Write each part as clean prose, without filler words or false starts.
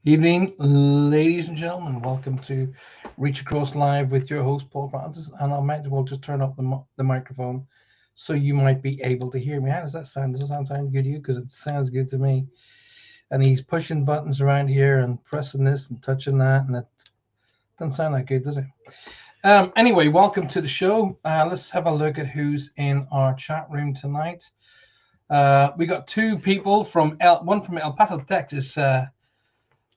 Evening, ladies and gentlemen. Welcome to Reach Across Live with your host, Paul Francis. And I might as well just turn up the microphone so you might be able to hear me. How does that sound? Does it sound good to you? Because it sounds good to me. And he's pushing buttons around here and pressing this and touching that. And it doesn't sound that good, does it? Anyway, welcome to the show. Let's have a look at who's in our chat room tonight. We got two people one from El Paso, Texas.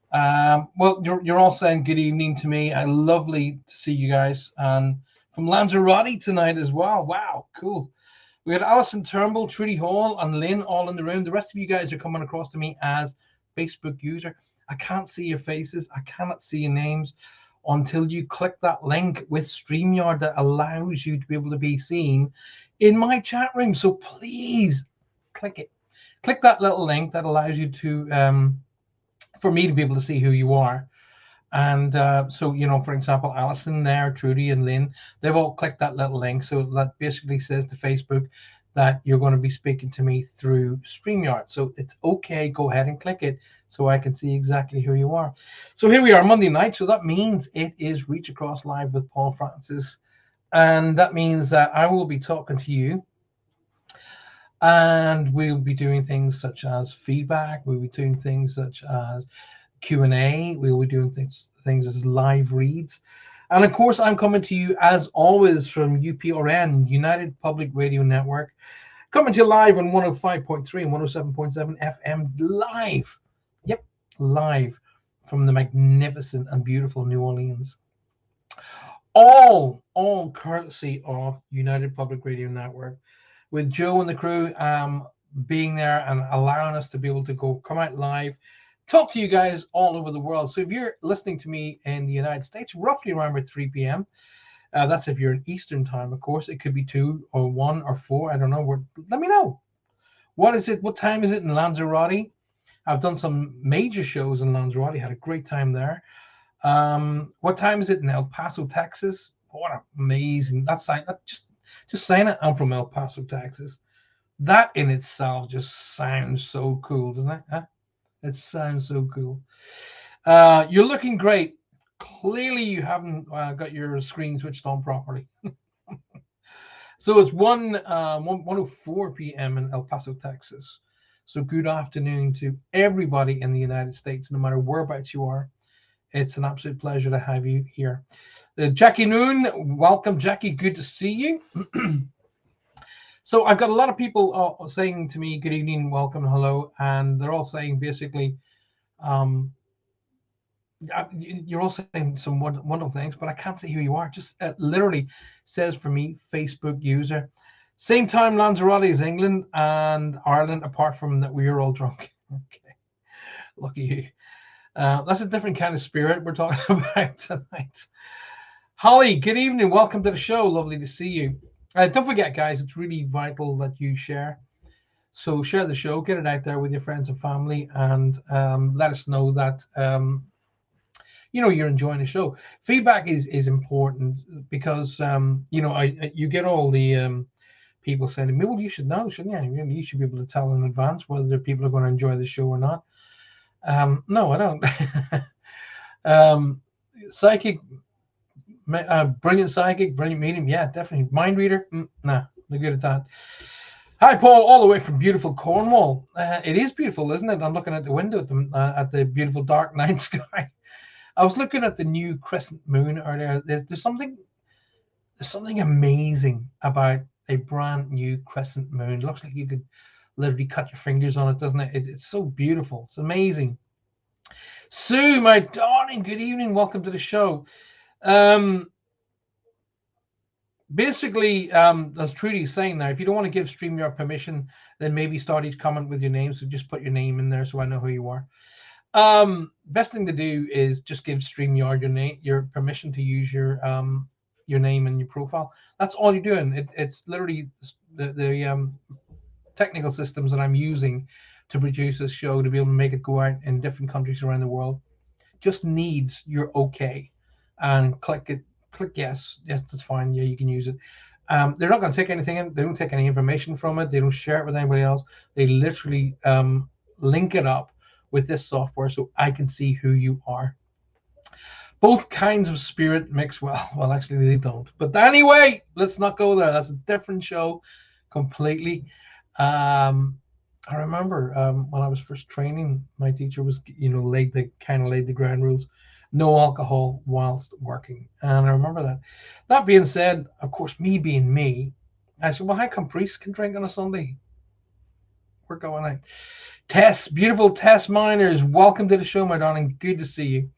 Well, you're all saying good evening to me. Lovely to see you guys. And from Lanzarote tonight as well. Wow, cool. We got Alison Turnbull, Trudy Hall, and Lynn all in the room. The rest of you guys are coming across to me as Facebook user. I can't see your faces. I cannot see your names until you click that link with StreamYard that allows you to be able to be seen in my chat room. So please click it. Click that little link that allows you to for me to be able to see who you are. And so, for example, Alison there, Trudy and Lynn, they've all clicked that little link. So that basically says to Facebook that you're going to be speaking to me through StreamYard. So it's okay. Go ahead and click it so I can see exactly who you are. So here we are, Monday night. So that means it is Reach Across Live with Paul Francis. And that means that I will be talking to you. And we'll be doing things such as feedback. We'll be doing things such as Q&A. We'll be doing things as live reads. And of course, I'm coming to you as always from UPRN, United Public Radio Network, coming to you live on 105.3 and 107.7 FM live. Yep, live from the magnificent and beautiful New Orleans. All courtesy of United Public Radio Network, with Joe and the crew being there and allowing us to be able to come out live, talk to you guys all over the world. So if you're listening to me in the United States, roughly around about 3 p.m., that's if you're in Eastern time, of course. It could be 2 or 1 or 4. I don't know. Let me know. What is it? What time is it in Lanzarote? I've done some major shows in Lanzarote. Had a great time there. What time is it in El Paso, Texas? What amazing! Just saying it. I'm from El Paso, Texas. That in itself just sounds so cool, doesn't it? Huh? It sounds so cool. You're looking great. Clearly, you haven't got your screen switched on properly. So it's 1:04 p.m. in El Paso, Texas. So good afternoon to everybody in the United States, no matter whereabouts you are. It's an absolute pleasure to have you here. Jackie Noon, welcome, Jackie. Good to see you. So I've got a lot of people saying to me, good evening, welcome, hello. And they're all saying basically, you're all saying some wonderful things, but I can't see who you are. Just literally says for me, Facebook user. Same time Lanzarote as England and Ireland, apart from that we are all drunk. Okay, lucky you. That's a different kind of spirit we're talking about tonight. Holly, good evening. Welcome to the show. Lovely to see you. Don't forget, guys, it's really vital that you share. So share the show, get it out there with your friends and family, and let us know that you're enjoying the show. Feedback is important because you get all the people saying to me, well, you should know, shouldn't you? You should be able to tell in advance whether people are going to enjoy the show or not. No, I don't. Psychic, brilliant psychic, brilliant medium. Yeah, definitely. Mind reader? Nah, no good at that. Hi, Paul, all the way from beautiful Cornwall. It is beautiful, isn't it? I'm looking at the window at the beautiful dark night sky. I was looking at the new crescent moon earlier. There's something amazing about a brand new crescent moon. It looks like you could literally cut your fingers on it, doesn't it? It's so beautiful. It's amazing. Sue, my darling, good evening. Welcome to the show. Basically, as Trudy's saying now, if you don't want to give StreamYard permission, then maybe start each comment with your name. So just put your name in there so I know who you are. Best thing to do is just give StreamYard your permission to use your name and your profile. That's all you're doing. It's literally the technical systems that I'm using to produce this show to be able to make it go out in different countries around the world. Just needs your okay, and click yes, that's fine. Yeah, you can use it. They're not going to take anything in. They don't take any information from it. They don't share it with anybody else. They literally link it up with this software so I can see who you are. Both kinds of spirit mix well. Well, actually, they don't. But anyway, let's not go there. That's a different show completely. Um, I remember when I was first training, my teacher was, laid the ground rules, no alcohol whilst working, and I remember that. That being said, of course, me being me, I said, "Well, how come priests can drink on a Sunday? We're going out." Tess, beautiful Tess Miners, welcome to the show, my darling. Good to see you.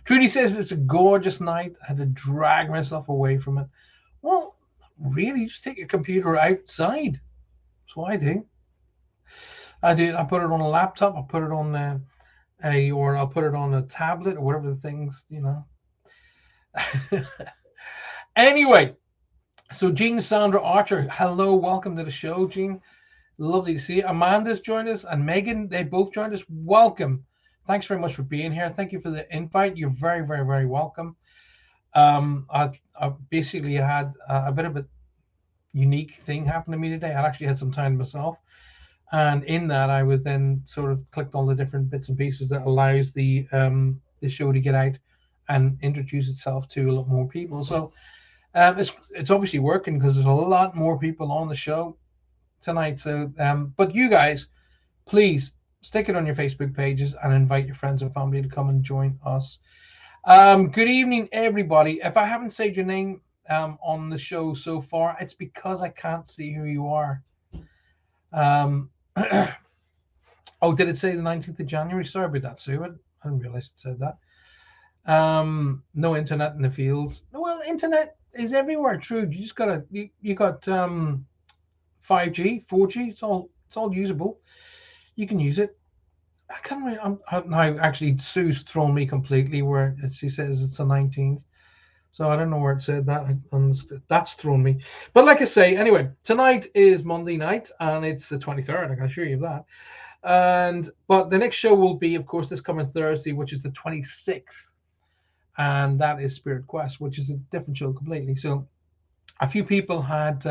Trudy says it's a gorgeous night. I had to drag myself away from it. Well, really, just take your computer outside. That's what I do. I do. I put it on a laptop. I put it on or I'll put it on a tablet or whatever the things. Anyway, so Jean Sandra Archer, hello, welcome to the show, Jean. Lovely to see you. Amanda's joined us and Megan, they both joined us. Welcome. Thanks very much for being here. Thank you for the invite. You're very, very, very welcome. I've basically had a bit of a unique thing happen to me today. I actually had some time myself. And in that, I was then sort of clicked on the different bits and pieces that allows the show to get out and introduce itself to a lot more people. So it's obviously working because there's a lot more people on the show tonight. So, but you guys, please stick it on your Facebook pages and invite your friends and family to come and join us. Good evening, everybody. If I haven't said your name on the show so far, it's because I can't see who you are. Oh, did it say the 19th of January? Sorry about that, Sue. I didn't realize it said that. No internet in the fields. Well, internet is everywhere. True. You just gotta you got 5G, 4G. It's all usable. You can use it. I can't really. Now actually Sue's thrown me completely where she says it's the 19th. So I don't know where it said that. That's thrown me. But like I say, anyway, tonight is Monday night and it's the 23rd. I can assure you of that. But the next show will be, of course, this coming Thursday, which is the 26th. And that is Spirit Quest, which is a different show completely. So a few people had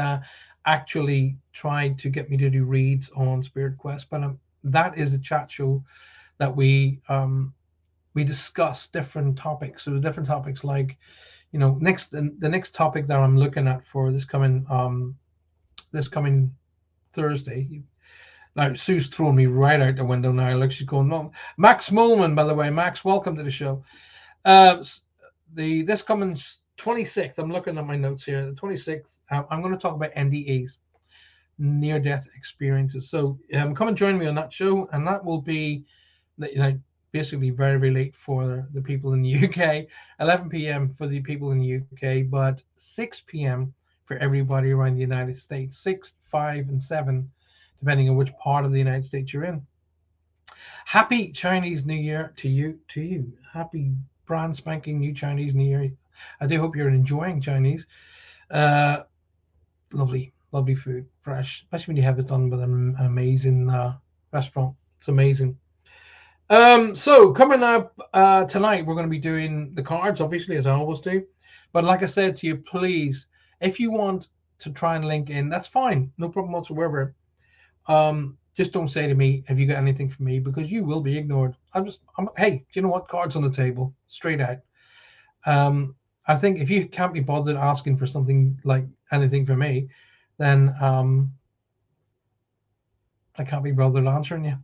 actually tried to get me to do reads on Spirit Quest, but that is a chat show that we discuss different topics. So the different topics like, the next topic that I'm looking at for this coming Thursday. Now Sue's thrown me right out the window now. Like she's going, no. Max Molman, by the way. Max, welcome to the show. This coming 26th, I'm looking at my notes here. The 26th, I'm going to talk about NDEs, near-death experiences. So come and join me on that show, and that will be, basically very, very late for the people in the UK, 11 p.m. for the people in the UK, but 6 p.m. for everybody around the United States, 6, 5, and 7, depending on which part of the United States you're in. Happy Chinese New Year to you. Happy brand spanking new Chinese New Year. I do hope you're enjoying Chinese. Lovely food, fresh, especially when you have it done with an amazing restaurant. It's amazing. So coming up tonight, we're going to be doing the cards, obviously, as I always do. But like I said to you, please, if you want to try and link in, that's fine. No problem whatsoever. Just don't say to me, have you got anything for me? Because you will be ignored. Hey, do you know what? Cards on the table, straight out. I think if you can't be bothered asking for something like anything for me, then I can't be bothered answering you.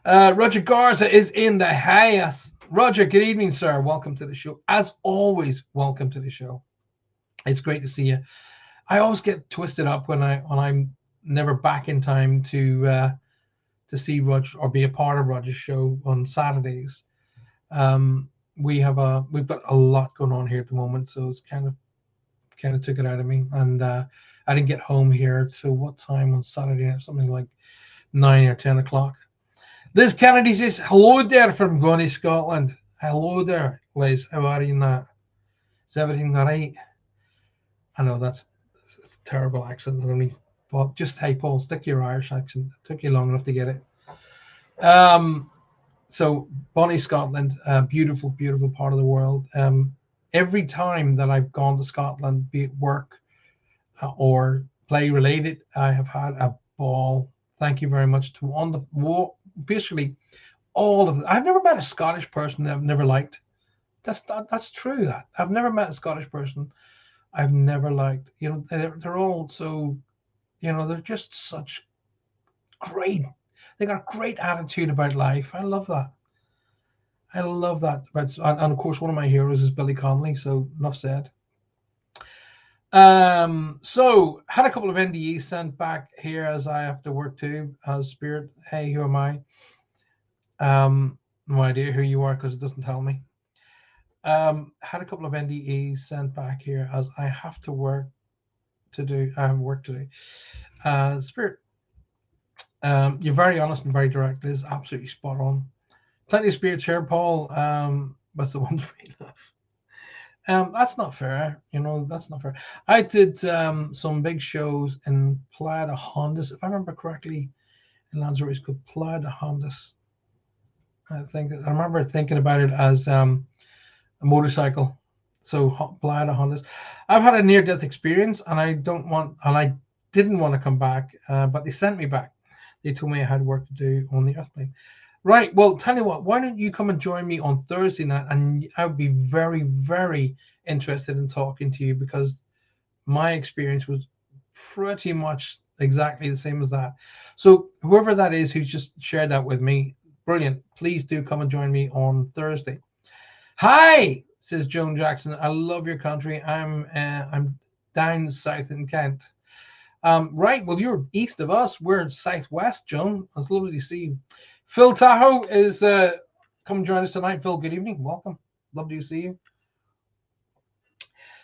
Roger Garza is in the house. Roger, good evening, sir. Welcome to the show. As always, welcome to the show. It's great to see you. I always get twisted up when I'm never back in time to see Roger or be a part of Roger's show on Saturdays. We've got a lot going on here at the moment, so it's kind of took it out of me. And I didn't get home here. So what time on Saturday? Something like 9 or 10 o'clock. Liz Kennedy says, hello there from Gonny, Scotland. Hello there, Liz. How are you now? Is everything all right? I know it's a terrible accent. But just, hey, Paul, stick to your Irish accent. It took you long enough to get it. So, Bonnie, Scotland, beautiful, beautiful part of the world. Every time that I've gone to Scotland, be it work or play related, I have had a ball. Thank you very much to basically All of them. I've never met a Scottish person that I've never liked. That's true. That I've never met a Scottish person I've never liked. You know, they're all so, you know, they're just such great. They got a great attitude about life. I love that. I love that. But and of course, one of my heroes is Billy Connolly. So enough said. So had a couple of NDEs sent back here as I have to work too. As Spirit, hey, who am I? No idea who you are because it doesn't tell me. Had a couple of NDEs sent back here as I have to work to do. I have work to do. Spirit, you're very honest and very direct. It is absolutely spot on. Plenty of spirits here, Paul. But the ones we love. That's not fair. You know, that's not fair. I did some big shows in Playa de Hondas, if I remember correctly, in Lanzarote. It's called Playa de Hondas. I remember thinking about it as a motorcycle. So Playa de Hondas. I've had a near-death experience, and I didn't want to come back, but they sent me back. They told me I had work to do on the airplane. Right. Well, tell you what, why don't you come and join me on Thursday night? And I would be very, very interested in talking to you because my experience was pretty much exactly the same as that. So whoever that is who's just shared that with me, brilliant. Please do come and join me on Thursday. Hi, says Joan Jackson. I love your country. I'm down south in Kent. Right. Well, you're east of us. We're southwest, Joan. It's lovely to see you. Phil Tahoe is come join us tonight. Phil, good evening. Welcome. Lovely to see you.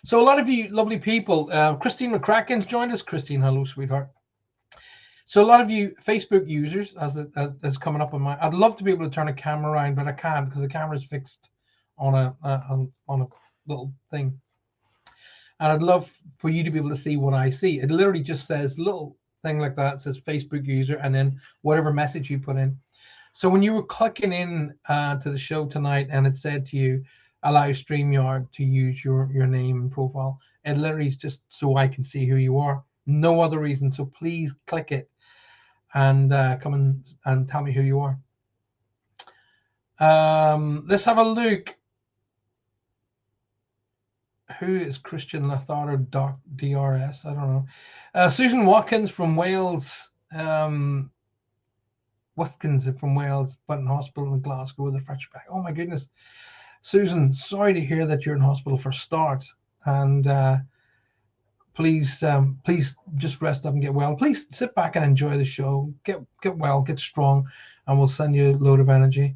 So a lot of you lovely people. Christine McCracken's joined us. Christine, hello, sweetheart. So a lot of you Facebook users, as coming up on my, I'd love to be able to turn a camera around, but I can't because the camera is fixed on a little thing. And I'd love for you to be able to see what I see. It literally just says little thing like that. It says Facebook user and then whatever message you put in. So when you were clicking in to the show tonight and it said to you, allow StreamYard to use your name and profile, it literally is just so I can see who you are. No other reason. So please click it and come and tell me who you are. Let's have a look. Who is Christian Lothardo DRS? I don't know. Susan Watkins from Wales. Watkins from Wales, Button Hospital in Glasgow with a fracture back. Oh my goodness. Susan, sorry to hear that you're in hospital for start. And please just rest up and get well. Please sit back and enjoy the show. Get well, get strong, and we'll send you a load of energy.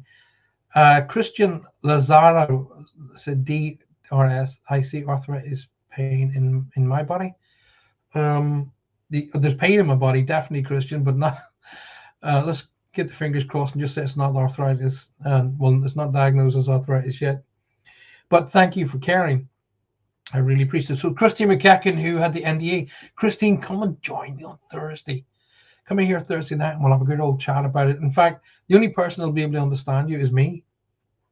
Christian Lazaro said DRS. I see arthritis pain in my body. There's pain in my body, definitely, Christian, but not. Let's get the fingers crossed and just say it's not arthritis. Well, it's not diagnosed as arthritis yet. But thank you for caring. I really appreciate it. So Christine McCacken, who had the NDA, Christine, come and join me on Thursday. Come in here Thursday night and we'll have a good old chat about it. In fact, the only person that'll be able to understand you is me.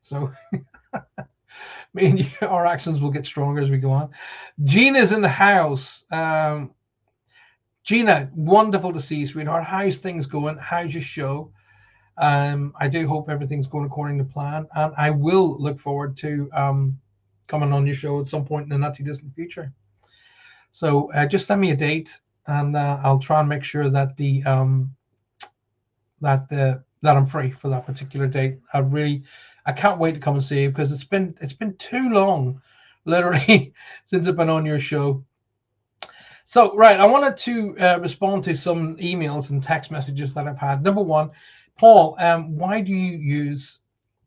So me and you, our accents will get stronger as we go on. Gina's in the house. Gina, wonderful to see you, sweetheart. How's things going? How's your show? I do hope everything's going according to plan, and I will look forward to coming on your show at some point in the not too distant future. So just send me a date, and I'll try and make sure that that I'm free for that particular date. I can't wait to come and see you because it's been too long, literally, since I've been on your show. So, right, I wanted to respond to some emails and text messages that I've had. Number one, Paul, why do you use,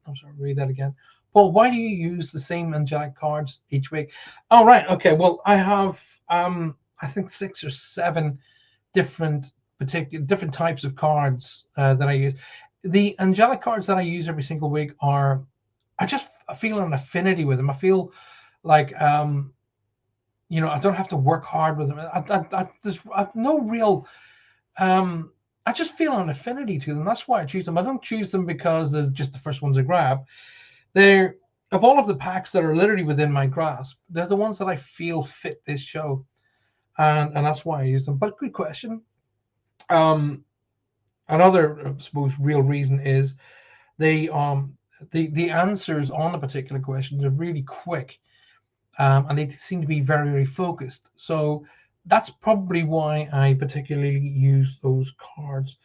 I'm sorry, read that again. Paul, why do you use the same angelic cards each week? Oh, right, okay, well, I have, I think 6 or 7 different types of cards that I use. The angelic cards that I use every single week I feel an affinity with them. I feel like, you know, I don't have to work hard with them. There's no real, I just feel an affinity to them. That's why I choose them. I don't choose them because they're just the first ones I grab. They're, of all of the packs that are literally within my grasp, they're the ones that I feel fit this show. And that's why I use them. But good question. Another, I suppose, real reason is they the answers on a particular question are really quick, and they seem to be very, very focused. So that's probably why I particularly use those cards.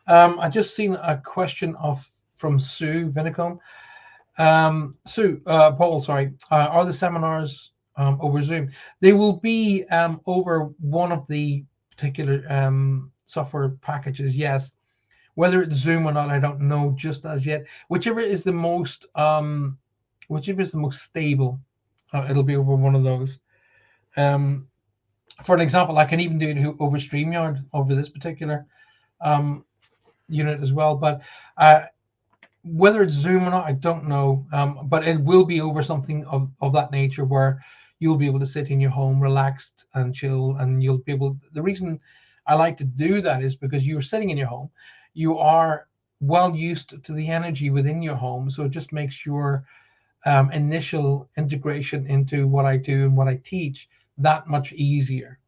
I just seen a question of from Sue Vinicombe. Paul, sorry, are the seminars over Zoom? They will be over one of the particular software packages, yes. Whether it's Zoom or not, I don't know just as yet. Whichever is the most stable, it'll be over one of those. Um, for an example, I can even do it over StreamYard over this particular um, unit as well. But whether it's Zoom or not, I don't know. But it will be over something of that nature where you'll be able to sit in your home, relaxed and chill, and you'll be able. The reason I like to do that is because you're sitting in your home, you are well used to the energy within your home, so it just makes your initial integration into what I do and what I teach that much easier.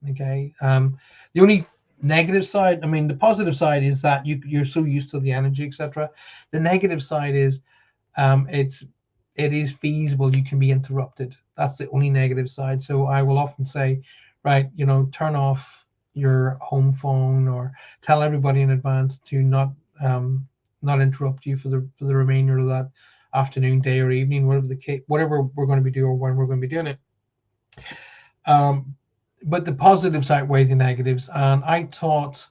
Okay. The only negative side, I mean, the positive side is that you're so used to the energy, etc. The negative side is it is feasible you can be interrupted. That's the only negative side. So I will often say, right, turn off your home phone, or tell everybody in advance to not interrupt you for the remainder of that afternoon, day, or evening, whatever we're going to be doing or when we're going to be doing it. But the positive side outweigh the negatives. And I taught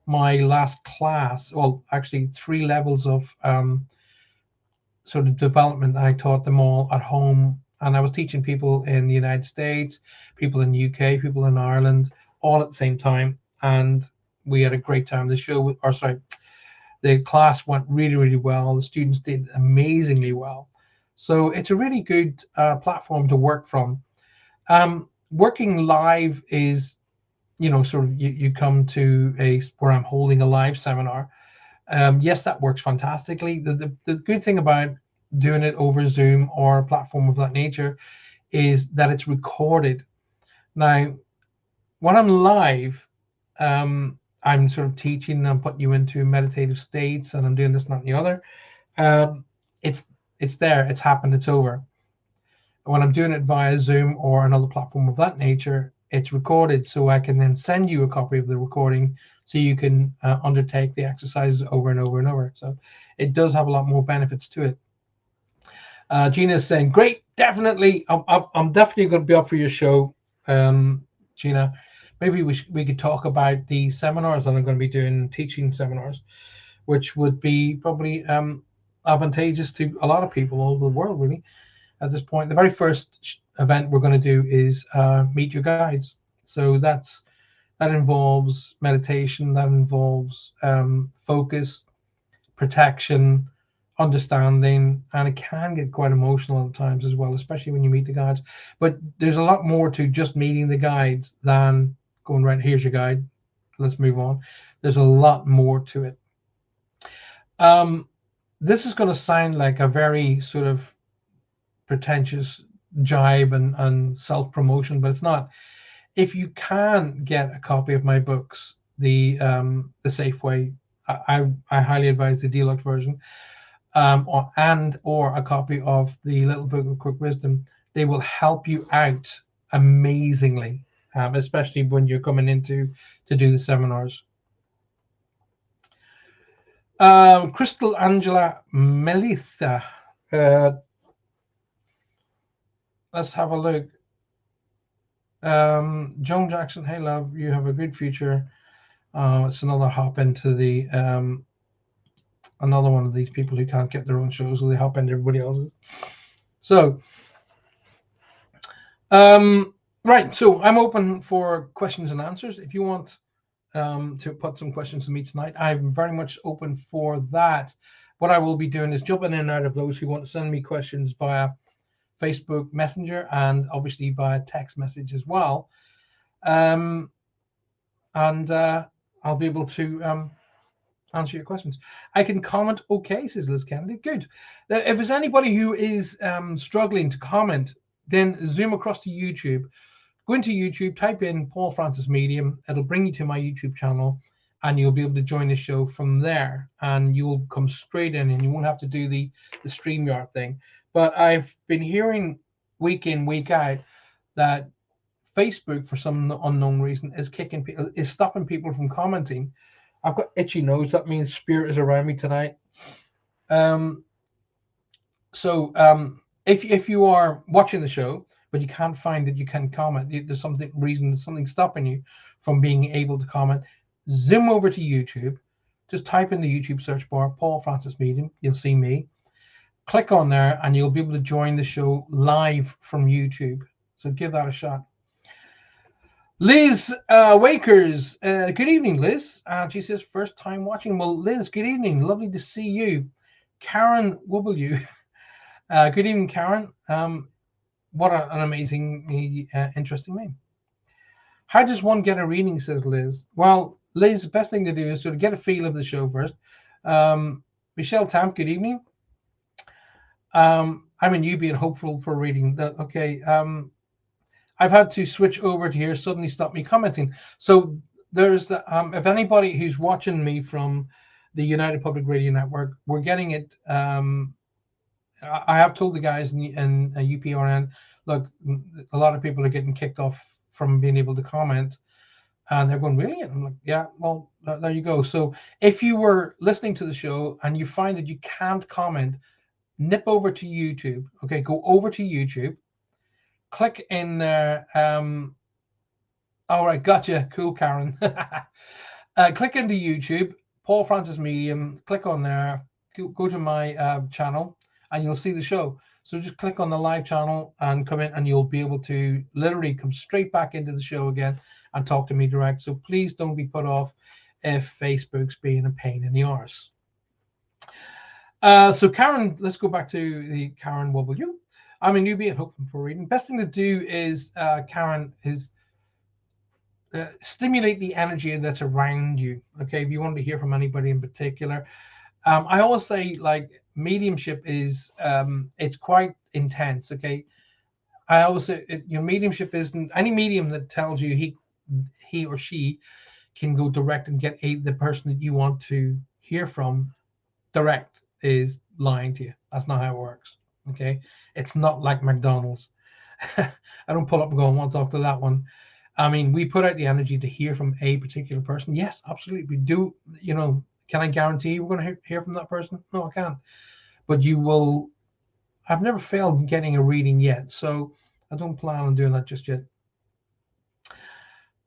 my last class, well, actually 3 levels of sort of development. I taught them all at home, and I was teaching people in the United States, people in the UK, people in Ireland, all at the same time. And we had a great time. The class went really, really well. The students did amazingly well. So it's a really good platform to work from. Working live is, sort of you come to where I'm holding a live seminar. Yes, that works fantastically. The good thing about doing it over Zoom or a platform of that nature is that it's recorded. Now, when I'm live, I'm sort of teaching, I'm putting you into meditative states, and I'm doing this, not the other. It's there, it's happened, it's over. When I'm doing it via Zoom or another platform of that nature, it's recorded, so I can then send you a copy of the recording so you can undertake the exercises over and over and over. So it does have a lot more benefits to it. Gina is saying, great, definitely. I'm definitely going to be up for your show, Gina. Maybe we could talk about the seminars that I'm going to be doing, teaching seminars, which would be probably advantageous to a lot of people all over the world, really. At this point, the very first event we're going to do is Meet Your Guides. So that involves meditation, that involves focus, protection, understanding, and it can get quite emotional at times as well, especially when you meet the guides. But there's a lot more to just meeting the guides than going, right, here's your guide, let's move on. There's a lot more to it. This is going to sound like a very sort of pretentious jibe and self-promotion, but it's not. If you can get a copy of my books, the Safeway, I highly advise the deluxe version, or a copy of the Little Book of Quick Wisdom. They will help you out amazingly, especially when you're coming into to do the seminars. Crystal Angela Melissa, let's have a look. Joan Jackson, hey love, you have a good future. It's another hop into the another one of these people who can't get their own shows, so they hop into everybody else's. So right, so I'm open for questions and answers. If you want to put some questions to me tonight, I'm very much open for that. What I will be doing is jumping in and out of those who want to send me questions via Facebook Messenger and obviously via text message as well. And I'll be able to answer your questions. I can comment, okay, says Liz Kennedy. Good. Now, if there's anybody who is struggling to comment, then zoom across to YouTube. Go into YouTube, type in Paul Francis Medium. It'll bring you to my YouTube channel. and you'll be able to join the show from there, and you'll come straight in, and you won't have to do the StreamYard thing. But I've been hearing week in, week out that Facebook, for some unknown reason, is stopping people from commenting. I've got itchy nose. That means spirit is around me tonight. Um, so if you are watching the show but you can't find that you can comment, there's something stopping you from being able to comment. Zoom over to YouTube. Just type in the YouTube search bar Paul Francis Medium. You'll see me. Click on there, and you'll be able to join the show live from YouTube. So give that a shot. Liz Wakers, good evening, Liz. She says, first time watching. Well, Liz, good evening. Lovely to see you. Karen W. Good evening, Karen. What an amazing, interesting name. How does one get a reading, says Liz? Well, Liz, the best thing to do is sort of get a feel of the show first. Michelle Tamp, good evening. I'm a newbie and hopeful for reading. Okay. I've had to switch over to here, suddenly stop me commenting. So there's, if anybody who's watching me from the United Public Radio Network, we're getting it. I have told the guys in UPRN, look, a lot of people are getting kicked off from being able to comment, and they're going, really? And I'm like, yeah, well, there you go. So if you were listening to the show and you find that you can't comment, nip over to YouTube. Okay, go over to YouTube, click in there. All right, gotcha. Cool, Karen. Click into YouTube, Paul Francis Medium. Click on there. Go to my channel, and you'll see the show. So just click on the live channel and come in, and you'll be able to literally come straight back into the show again and talk to me direct. So please don't be put off if Facebook's being a pain in the arse. So Karen, let's go back to the Karen W. I'm a newbie and hoping for reading. Best thing to do is, Karen, is stimulate the energy that's around you. Okay, if you want to hear from anybody in particular, I always say, like, mediumship is it's quite intense. Okay, I always say your mediumship isn't any medium that tells you he or she can go direct and get the person that you want to hear from direct is lying to you. That's not how it works. Okay, it's not like McDonald's. I don't pull up and go, I want to talk to that one. I mean, we put out the energy to hear from a particular person. Yes, absolutely, we do. You know, can I guarantee we're going to hear from that person? No, I can't. But you will. I've never failed in getting a reading yet, so I don't plan on doing that just yet.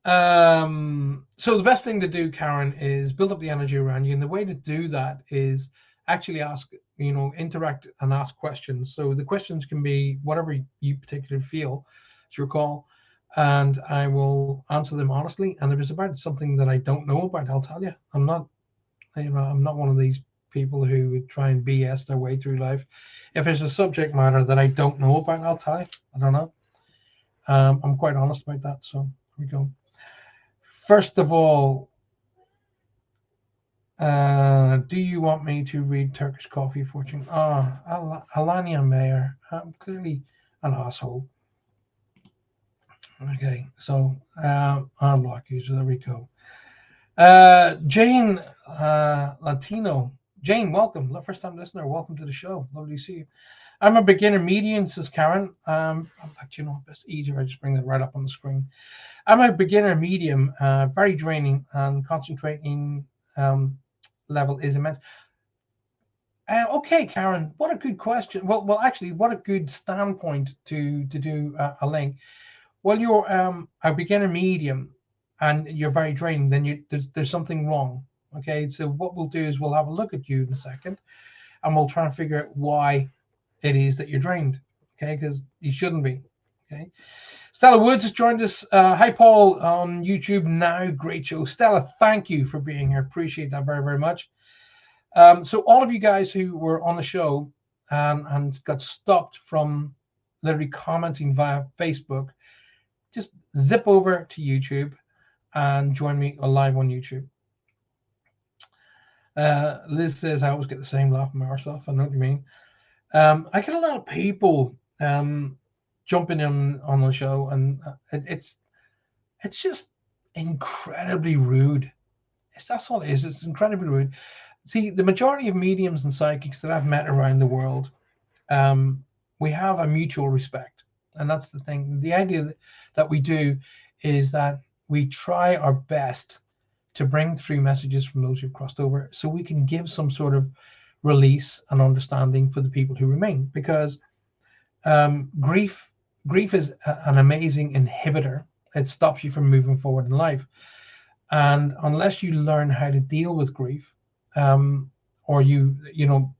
So the best thing to do, Karen, is build up the energy around you, and the way to do that is actually ask, interact and ask questions. So the questions can be whatever you particularly feel. It's your call, and I will answer them honestly. And if it's about something that I don't know about, I'll tell you. I'm not one of these people who would try and BS their way through life. If there's a subject matter that I don't know about, I'll tell you. I don't know. I'm quite honest about that. So here we go. First of all, do you want me to read Turkish Coffee Fortune? Alania Mayer. I'm clearly an asshole. Okay, so unblock user. There we go. Jane Latino. Jane, welcome. First time listener. Welcome to the show. Lovely to see you. I'm a beginner medium, says Karen. It's easier if I just bring that right up on the screen. I'm a beginner medium, very draining, and concentrating level is immense. Okay, Karen, what a good question. Well, actually, what a good standpoint to do a link. Well, you're a beginner medium, and you're very draining. Then there's something wrong. Okay, so what we'll do is we'll have a look at you in a second, and we'll try and figure out why it is that you're drained. Okay, because you shouldn't be. Okay. Stella Woods has joined us. Hi, Paul, on YouTube now. Great show. Stella, thank you for being here. Appreciate that very, very much. So all of you guys who were on the show and got stopped from literally commenting via Facebook, just zip over to YouTube and join me live on YouTube. Liz says, I always get the same laugh from ourselves. I know what you mean. I get a lot of people jumping in on the show, and it's just incredibly rude. That's all it is. It's incredibly rude. See, the majority of mediums and psychics that I've met around the world, um, we have a mutual respect, and that's the thing. The idea that we do is that we try our best to bring through messages from those who've crossed over, so we can give some sort of release and understanding for the people who remain. Because grief is an amazing inhibitor. It stops you from moving forward in life, and unless you learn how to deal with grief, or you know,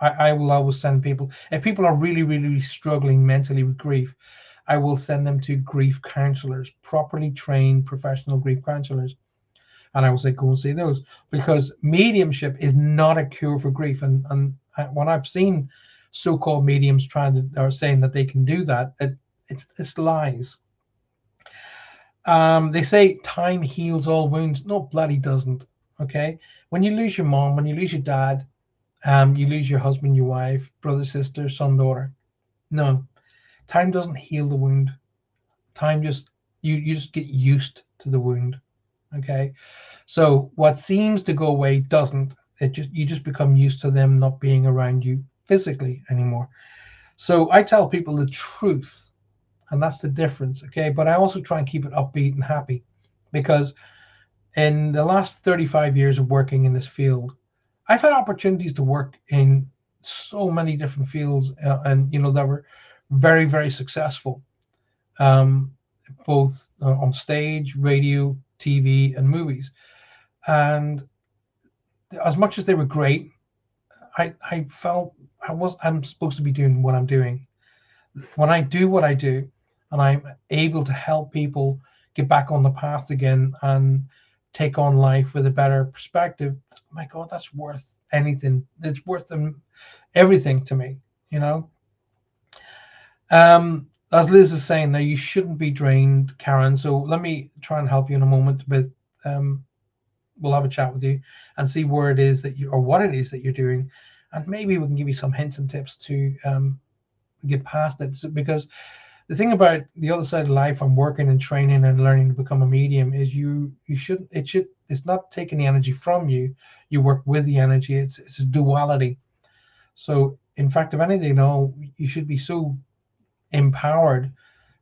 I will always send people, if people are really, really struggling mentally with grief, I will send them to grief counselors, properly trained professional grief counselors. And I will say, go and see those, because mediumship is not a cure for grief. And when I've seen so-called mediums trying to, or saying that they can do that, it's lies. They say time heals all wounds. No, bloody doesn't. Okay, when you lose your mom, when you lose your dad, you lose your husband, your wife, brother, sister, son, daughter. No, time doesn't heal the wound. Time just, you just get used to the wound. Okay, so what seems to go away doesn't. It just, you just become used to them not being around you physically anymore. So I tell people the truth, and that's the difference. Okay, but I also try and keep it upbeat and happy, because in the last 35 years of working in this field, I've had opportunities to work in so many different fields, and that were very, very successful, um, both on stage, radio, TV, and movies. And as much as they were great, I felt I'm supposed to be doing what I'm doing. When I do what I do, and I'm able to help people get back on the path again and take on life with a better perspective, my God, that's worth anything. It's worth them everything to me, you know. As Liz is saying there, you shouldn't be drained, Karen. So let me try and help you in a moment with we'll have a chat with you and see where it is that you, or what it is that you're doing, and maybe we can give you some hints and tips to get past it. So, because the thing about the other side of life and working and training and learning to become a medium is you should, it's not taking the energy from you. You work with the energy. It's a duality. So in fact, if anything, you should be so empowered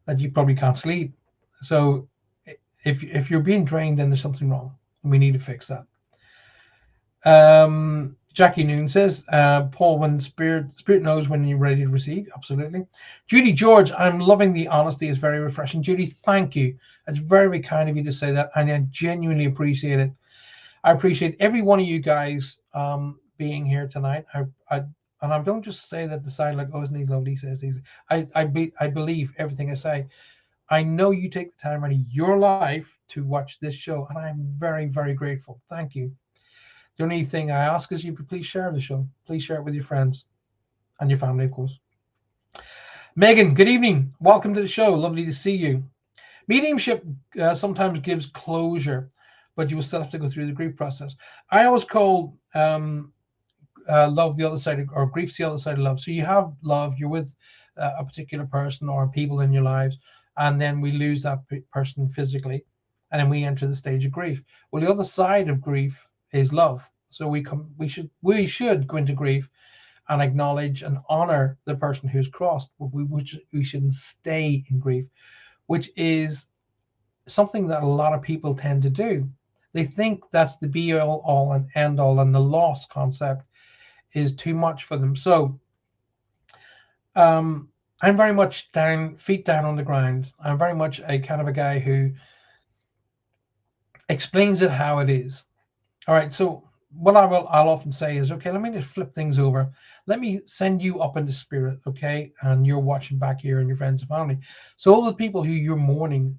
that you probably can't sleep. So if you're being drained, then there's something wrong, and we need to fix that. Jackie Noon says, Paul, when spirit knows when you're ready to receive. Absolutely. Judy George, I'm loving the honesty. It's very refreshing. Judy, thank you. It's very, very kind of you to say that, and I genuinely appreciate it. I appreciate every one of you guys being here tonight. And I don't just say that to sound like, oh, isn't he lovely? Says these. I believe everything I say. I know you take the time out of your life to watch this show, and I'm very, very grateful. Thank you. The only thing I ask is you please share the show. Please share it with your friends and your family, of course. Megan, good evening. Welcome to the show. Lovely to see you. Mediumship sometimes gives closure, but you will still have to go through the grief process. I always call love the other side, or grief's the other side of love. So you have love, you're with a particular person or people in your lives, and then we lose that person physically, and then we enter the stage of grief. Well, the other side of grief is love. So we should go into grief and acknowledge and honor the person who's crossed. But we shouldn't stay in grief, which is something that a lot of people tend to do. They think that's the be all and end all, and the loss concept is too much for them. So I'm very much feet down on the ground. I'm very much a kind of a guy who explains it how it is. All right. So what I'll often say is, okay, let me just flip things over. Let me send you up into spirit, okay? And you're watching back here and your friends and family. So all the people who you're mourning,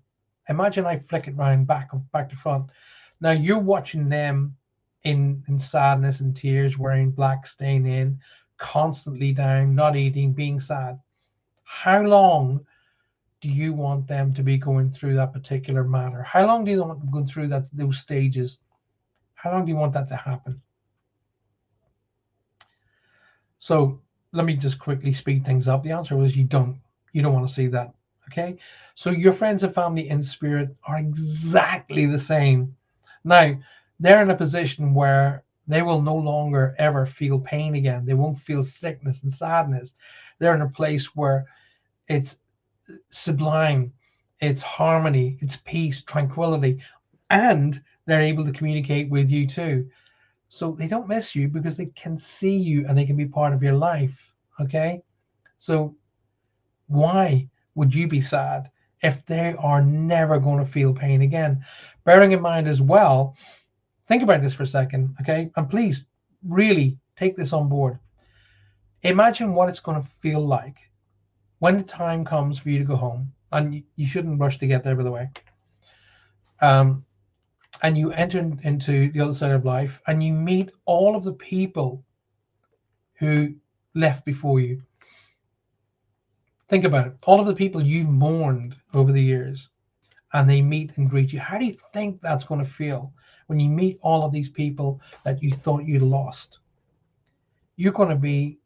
imagine I flick it round back to front. Now you're watching them in sadness and tears, wearing black, staying in, constantly down, not eating, being sad. How long do you want them to be going through that particular matter? How long do you want them going through those stages? How long do you want that to happen? So let me just quickly speed things up. The answer was you don't want to see that. Okay. So your friends and family in spirit are exactly the same. Now, they're in a position where they will no longer ever feel pain again. They won't feel sickness and sadness. They're in a place where it's sublime, it's harmony, it's peace, tranquility, and they're able to communicate with you too. So they don't miss you because they can see you and they can be part of your life. Okay. So why would you be sad if they are never going to feel pain again? Bearing in mind as well, think about this for a second, okay? And please really take this on board. Imagine what it's going to feel like when the time comes for you to go home, and you shouldn't rush to get there, by the way. Um, and you enter into the other side of life, and you meet all of the people who left before you. Think about it. All of the people you've mourned over the years, and they meet and greet you. How do you think that's going to feel when you meet all of these people that you thought you'd lost? You're going to be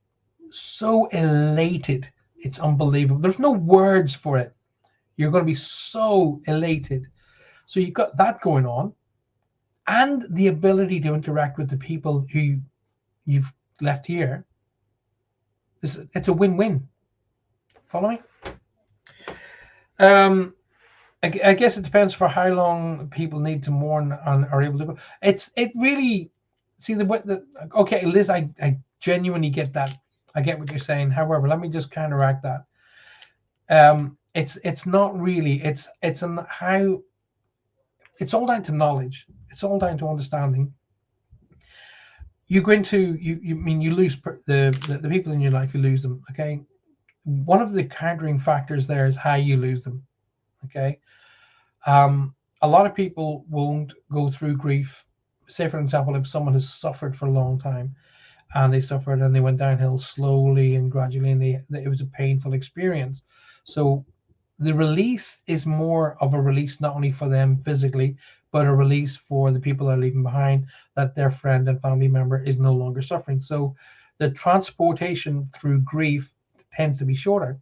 so elated. It's unbelievable. There's no words for it. You're going to be so elated. So you've got that going on, and the ability to interact with the people who you've left here. It's a win-win. Follow me? Um, I guess it depends for how long people need to mourn and are able to go. It really see the okay, Liz. I genuinely get that. I get what you're saying. However, let me just counteract that. It's not really. It's an how. It's all down to knowledge. It's all down to understanding. You go into you mean you lose the people in your life. You lose them. Okay. One of the countering factors there is how you lose them. Okay. A lot of people won't go through grief. Say, for example, if someone has suffered for a long time and they suffered and they went downhill slowly and gradually, and it was a painful experience. So the release is more of a release not only for them physically, but a release for the people they're leaving behind, that their friend and family member is no longer suffering. So the transportation through grief tends to be shorter.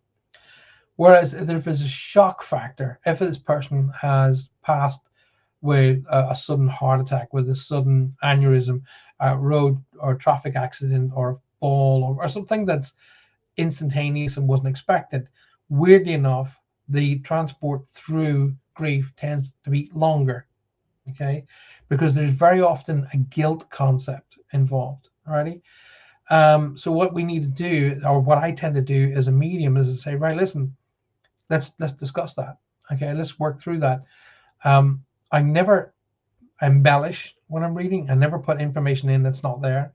Whereas if there's a shock factor, if this person has passed with a sudden heart attack, with a sudden aneurysm, a road or traffic accident, or a fall, or something that's instantaneous and wasn't expected, weirdly enough, the transport through grief tends to be longer. Okay, because there's very often a guilt concept involved. Alrighty. So what we need to do, or what I tend to do as a medium, is to say, right, listen, let's discuss that. Okay, let's work through that. I never embellish when I'm reading. I never put information in that's not there.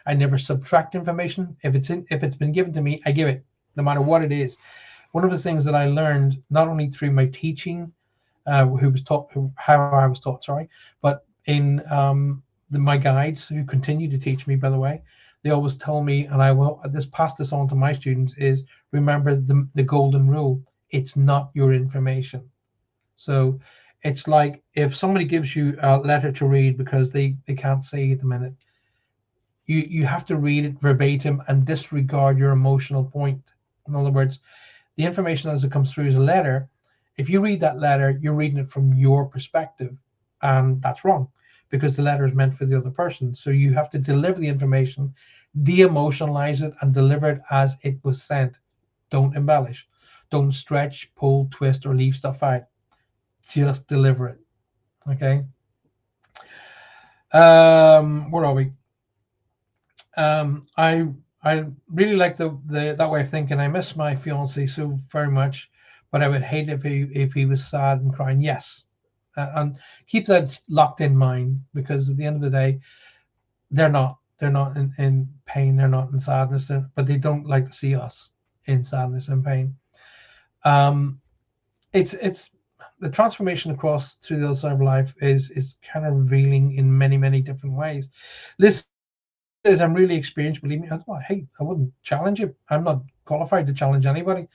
I never subtract information. If it's been given to me, I give it, no matter what it is. One of the things that I learned not only through my teaching, how I was taught, sorry, but in my guides who continue to teach me, by the way, they always tell me, and I will pass this on to my students, is remember the golden rule. It's not your information. So it's like if somebody gives you a letter to read because they can't say at the minute, you have to read it verbatim and disregard your emotional point. In other words, the information as it comes through as a letter, if you read that letter, you're reading it from your perspective, and that's wrong because the letter is meant for the other person. So you have to deliver the information, de-emotionalize it, and deliver it as it was sent. Don't embellish. Don't stretch, pull, twist, or leave stuff out. Just deliver it. Okay. Where are we? I really like the that way of thinking. I miss my fiance so very much, but I would hate if he was sad and crying. Yes, and keep that locked in mind, because at the end of the day, they're not in pain. They're not in sadness, but they don't like to see us in sadness and pain. Um, it's the transformation across to the other side of life is kind of revealing in many different ways. This says I'm really experienced. Believe me, hey, I wouldn't challenge you. I'm not qualified to challenge anybody.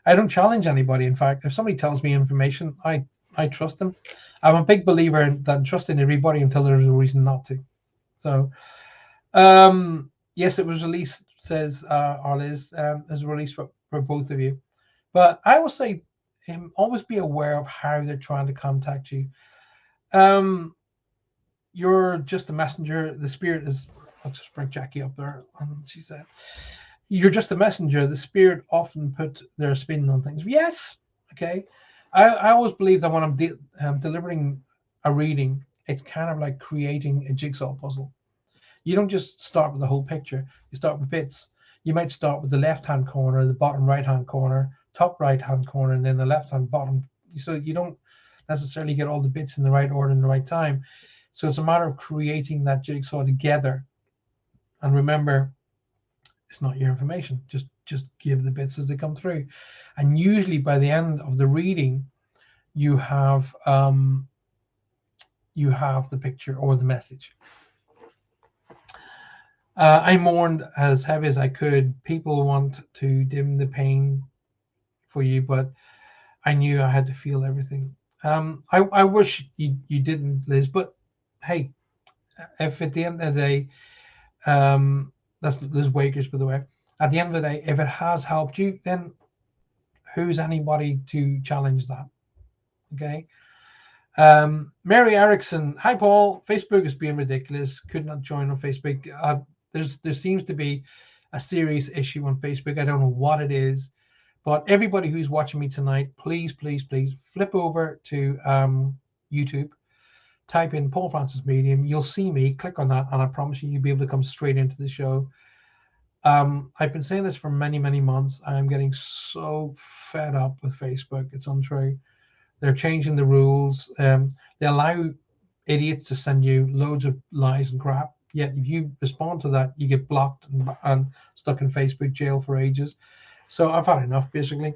I don't challenge anybody. In fact, if somebody tells me information, I trust them. I'm a big believer in that, trusting everybody until there's a reason not to. So, yes, it was released, says Liz, as a release for both of you. But I will say, always be aware of how they're trying to contact you. Um, you're just a messenger. The spirit is. I'll just bring Jackie up there, and she said, "You're just a messenger. The spirit often put their spin on things." Yes, okay. I always believe that when I'm delivering a reading, it's kind of like creating a jigsaw puzzle. You don't just start with the whole picture. You start with bits. You might start with the left-hand corner, the bottom right-hand corner, top right-hand corner, and then the left-hand bottom. So you don't necessarily get all the bits in the right order in the right time. So it's a matter of creating that jigsaw together. And remember, it's not your information. Just give the bits as they come through. And usually by the end of the reading, you have the picture or the message. I mourned as heavy as I could. People want to dim the pain for you, but I knew I had to feel everything. I wish you didn't, Liz, but hey, if at the end of the day, that's Liz Wakers, by the way, at the end of the day, if it has helped you, then who's anybody to challenge that? Okay. Mary Erickson, hi Paul. Facebook is being ridiculous. Could not join on Facebook. There seems to be a serious issue on Facebook. I don't know what it is, but everybody who's watching me tonight, please, please, please flip over to YouTube, type in Paul Francis Medium. You'll see me. Click on that, and I promise you'll be able to come straight into the show. I've been saying this for many, many months. I'm getting so fed up with Facebook. It's untrue. They're changing the rules. They allow idiots to send you loads of lies and crap. Yet if you respond to that, you get blocked and stuck in Facebook jail for ages. So I've had enough, basically.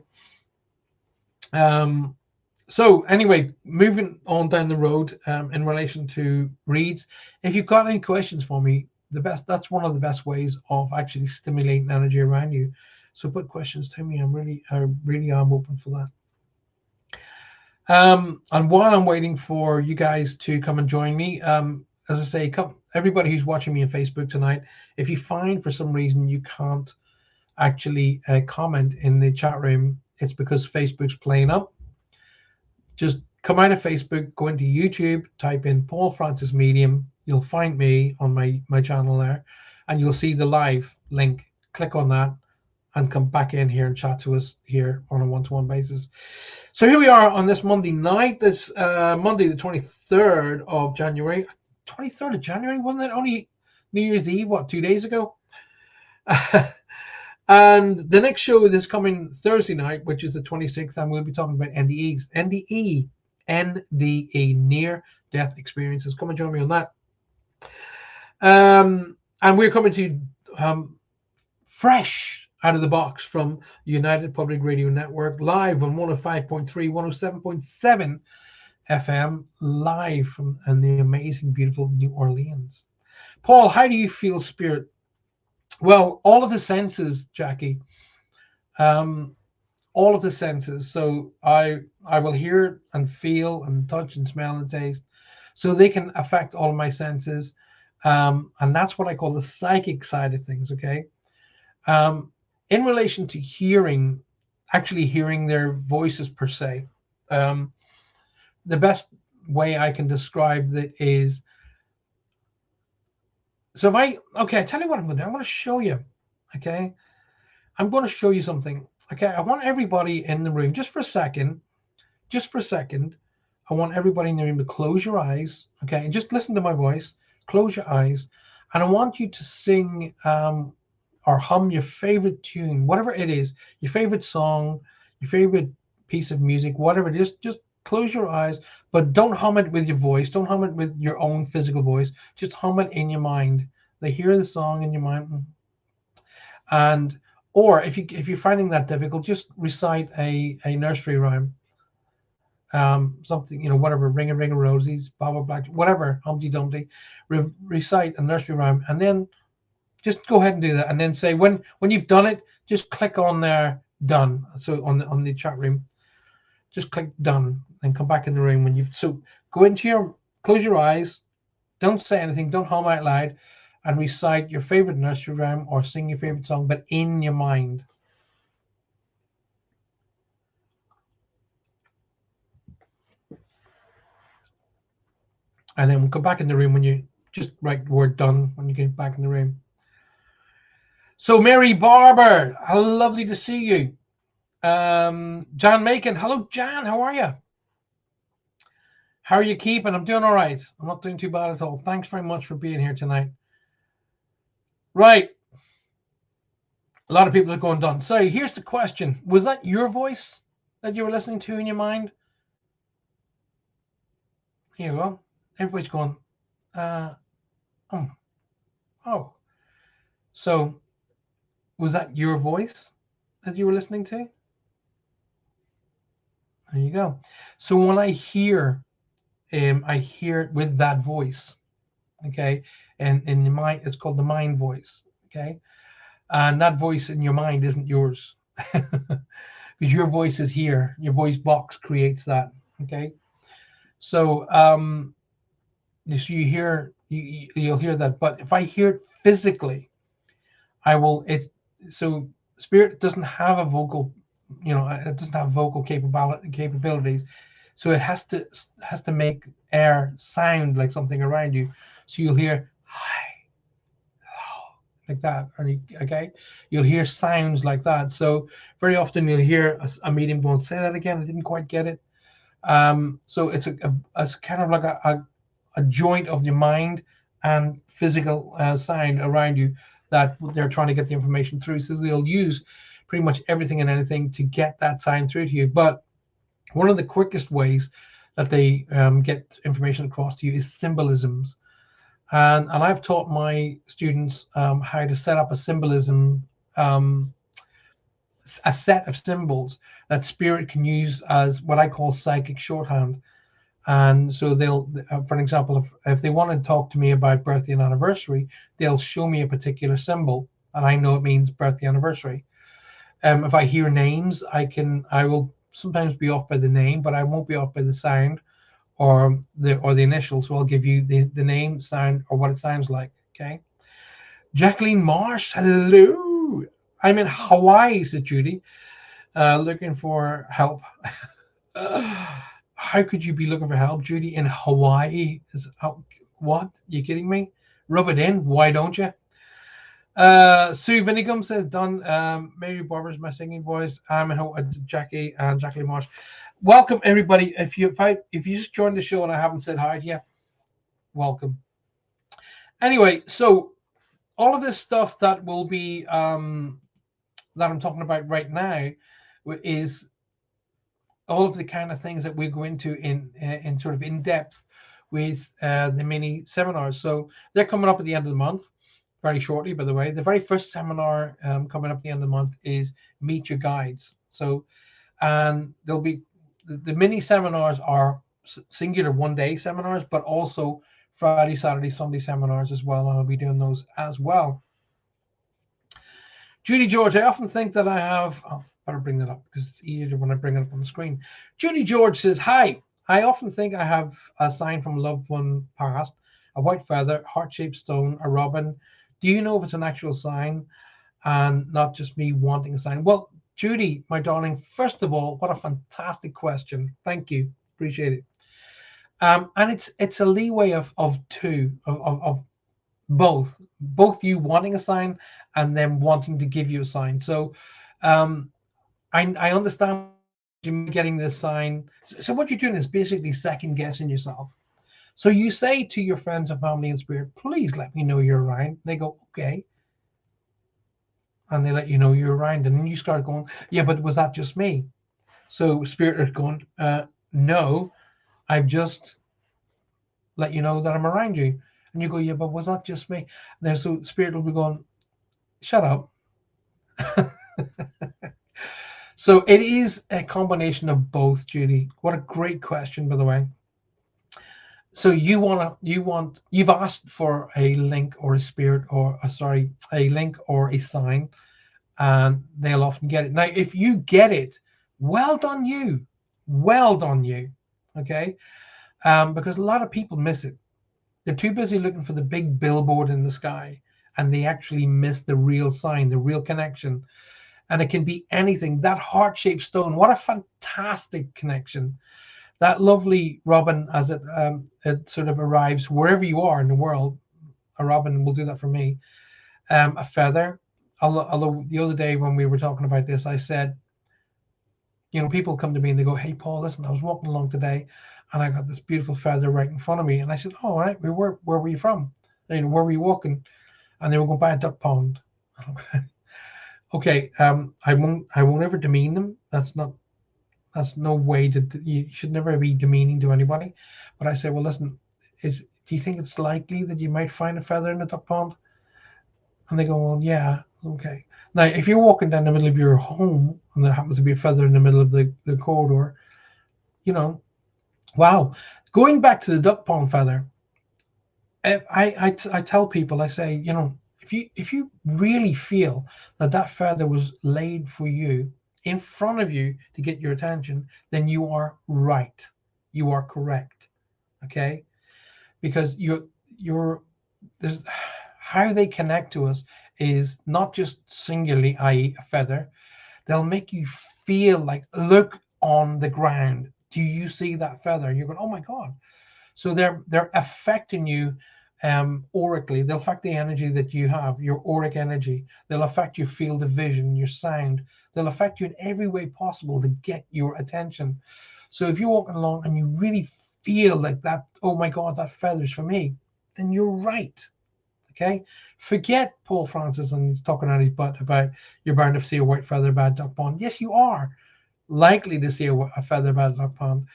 So anyway, moving on down the road in relation to reads. If you've got any questions for me, that's one of the best ways of actually stimulating energy around you. So put questions to me. I really am open for that. And while I'm waiting for you guys to come and join me, as I say, everybody who's watching me on Facebook tonight, if you find for some reason you can't actually comment in the chat room, it's because Facebook's playing up. Just come out of Facebook, go into YouTube, type in Paul Francis Medium. You'll find me on my channel there, and you'll see the live link. Click on that and come back in here and chat to us here on a one-to-one basis. So here we are on this Monday night, this Monday the 23rd of January. 23rd of January? Wasn't it only New Year's Eve, 2 days ago? And the next show is coming Thursday night, which is the 26th, and we'll be talking about NDEs. NDE, near-death experiences. Come and join me on that. And we're coming to fresh out of the box from United Public Radio Network, live on 105.3, 107.7 FM, live from the amazing, beautiful New Orleans. Paul, how do you feel spirit? Well, all of the senses, Jackie, all of the senses. So I will hear and feel and touch and smell and taste, so they can affect all of my senses, and that's what I call the psychic side of things. Okay. In relation to hearing, actually hearing their voices per se, the best way I can describe that is, so I tell you what I'm going to do. I'm going to show you. Okay. I'm going to show you something. Okay. I want everybody in the room, just for a second, I want everybody in the room to close your eyes. Okay. And just listen to my voice. Close your eyes. And I want you to sing, or hum your favorite tune, whatever it is, your favorite song, your favorite piece of music, whatever it is. Just close your eyes, but don't hum it with your voice. Don't hum it with your own physical voice. Just hum it in your mind. Like, hear the song in your mind. And, or if you're finding that difficult, just recite a nursery rhyme. Something, whatever, ring a rosies, blah, black, whatever, Humpty Dumpty, recite a nursery rhyme, and then just go ahead and do that, and then say when you've done it, just click on there, done. So on the chat room, just click done, and come back in the room when you've. So go into close your eyes, don't say anything, don't hum out loud, and recite your favorite nursery rhyme or sing your favorite song, but in your mind. And then we'll go back in the room when you just write the word done when you get back in the room. So Mary Barber, how lovely to see you. Jan Macon, hello Jan, how are you? How are you keeping? I'm doing all right. I'm not doing too bad at all. Thanks very much for being here tonight. Right. A lot of people are going done. So here's the question. Was that your voice that you were listening to in your mind? Here you go. Everybody's going, uh, oh. So was that your voice that you were listening to? There you go. So when I hear it with that voice, okay, and in the mind, it's called the mind voice, okay, and that voice in your mind isn't yours, because your voice is here. Your voice box creates that, okay. So you hear you'll hear that, but if I hear it physically, I will. It's so spirit doesn't have a vocal, it doesn't have vocal capabilities, so it has to make air sound like something around you. So you'll hear hi, hello, like that, okay. You'll hear sounds like that. So very often you'll hear a medium going, "Say that again. I didn't quite get it." So it's kind of like a joint of your mind and physical sound around you that they're trying to get the information through. So they'll use pretty much everything and anything to get that sound through to you. But one of the quickest ways that they get information across to you is symbolisms. And I've taught my students how to set up a symbolism, um, a set of symbols that spirit can use as what I call psychic shorthand. And so they'll, for example, if they want to talk to me about birthday and anniversary, they'll show me a particular symbol, and I know it means birthday anniversary. If I hear names, I will sometimes be off by the name, but I won't be off by the sound or the initials. So I'll give you the name, sound, or what it sounds like. Okay. Jacqueline Marsh, hello. I'm in Hawaii, said Judy, looking for help. How could you be looking for help, Judy, in Hawaii? What? You kidding me? Rub it in. Why don't you? Sue Vinnigum says, done. Mary Barber's my singing voice. I'm in Hawaii. Jackie and Jacqueline Marsh. Welcome, everybody. If you just joined the show and I haven't said hi to you, welcome. Anyway, so all of this stuff that will be that I'm talking about right now is all of the kind of things that we go into in sort of in depth with the mini seminars. So they're coming up at the end of the month, very shortly, by the way. The very first seminar coming up at the end of the month is Meet Your Guides. So, and there'll be the mini seminars are singular 1-day seminars, but also Friday, Saturday, Sunday seminars as well. And I'll be doing those as well. Judy George, I often think that I have. Oh, better bring that up because it's easier when I bring it up on the screen. Judy George says, "Hi. I often think I have a sign from a loved one passed, a white feather, heart-shaped stone, a robin. Do you know if it's an actual sign and not just me wanting a sign?" Well, Judy, my darling, first of all, what a fantastic question. Thank you. Appreciate it. And it's a leeway of two of both you wanting a sign and them wanting to give you a sign. So I understand you getting this sign. So what you're doing is basically second guessing yourself. So you say to your friends and family in spirit, please let me know you're around. They go, okay. And they let you know you're around. And then you start going, yeah, but was that just me? So spirit is going, no, I've just let you know that I'm around you. And you go, yeah, but was that just me? And then so spirit will be going, shut up. So it is a combination of both, Judy. What a great question, by the way. So you've asked for a link or a spirit or a link or a sign, and they'll often get it. Now, if you get it, well done you, well done you. Okay, because a lot of people miss it. They're too busy looking for the big billboard in the sky, and they actually miss the real sign, the real connection. And it can be anything. That heart-shaped stone, what a fantastic connection. that lovely robin, as it sort of arrives wherever you are in the world. A robin will do that for me. A feather. Although the other day when we were talking about this, I said, people come to me and they go, "Hey, Paul, listen, I was walking along today, and I got this beautiful feather right in front of me." And I said, "Oh, all right, where were you from? Where were you walking?" And they were going by a duck pond. Okay, I won't ever demean them. That's no way you should never be demeaning to anybody. But I say, well, listen, do you think it's likely that you might find a feather in a duck pond? And they go, well, yeah, okay. Now, if you're walking down the middle of your home and there happens to be a feather in the middle of the corridor, you know, wow. Going back to the duck pond feather, I tell people, I say, if you really feel that that feather was laid for you in front of you to get your attention, then you are right. You are correct. Okay, because you're there's how they connect to us is not just singularly, i.e., a feather. They'll make you feel like, look on the ground. Do you see that feather? And you're going, oh my God. So they're affecting you aurically. They'll affect the energy that you have, your auric energy. They'll affect your field of vision, your sound. They'll affect you in every way possible to get your attention. So if you're walking along and you really feel like that, oh my God, that feather's for me, then you're right. Okay, forget Paul Francis and he's talking on his butt about you're bound to see a white feather by a duck pond. Yes, you are likely to see a feather by a duck pond.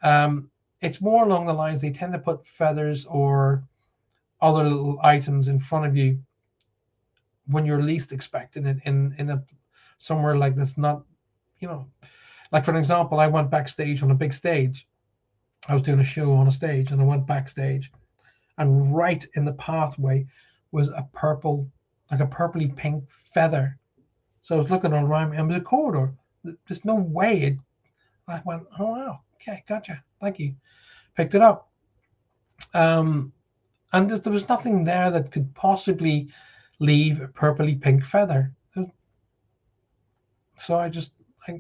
Um, it's more along the lines they tend to put feathers or other little items in front of you when you're least expecting it in a somewhere like this. Not, you know, like for an example, I went backstage on a big stage. I was doing a show on a stage, and I went backstage, and right in the pathway was a purple, like a purpley pink feather. So I was looking all around me, and it was a corridor. There's no way it. I went, oh wow, okay, gotcha, thank you. Picked it up. Um, and there was nothing there that could possibly leave a purpley pink feather. So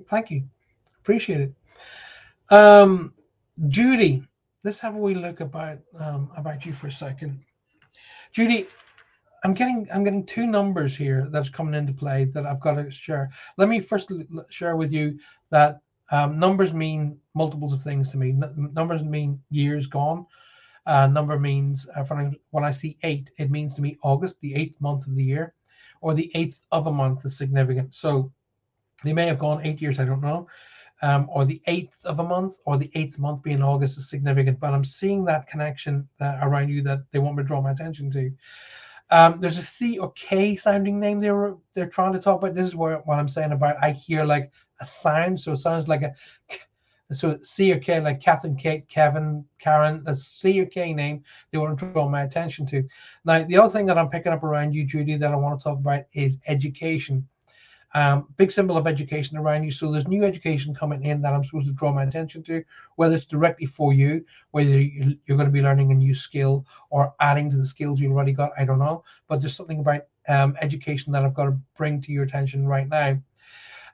thank you, appreciate it. Um, Judy, let's have a wee look about you for a second. Judy, I'm getting two numbers here that's coming into play that I've got to share. Let me first share with you that numbers mean multiples of things to me. Numbers mean years gone. Number means when I see 8, it means to me August, the 8th month of the year, or the 8th of a month is significant. So they may have gone 8 years, I don't know, or the 8th of a month, or the 8th month being August is significant. But I'm seeing that connection around you that they want me to draw my attention to. There's a C or K sounding name they're trying to talk about. This is what I'm saying about. I hear like a sound, so it sounds like a. So C or K, like Catherine, Kate, Kevin, Karen, a C or K name they want to draw my attention to. Now, the other thing that I'm picking up around you, Judy, that I want to talk about is education. Big symbol of education around you. So there's new education coming in that I'm supposed to draw my attention to, whether it's directly for you, whether you're going to be learning a new skill or adding to the skills you already got. I don't know, but there's something about education that I've got to bring to your attention right now.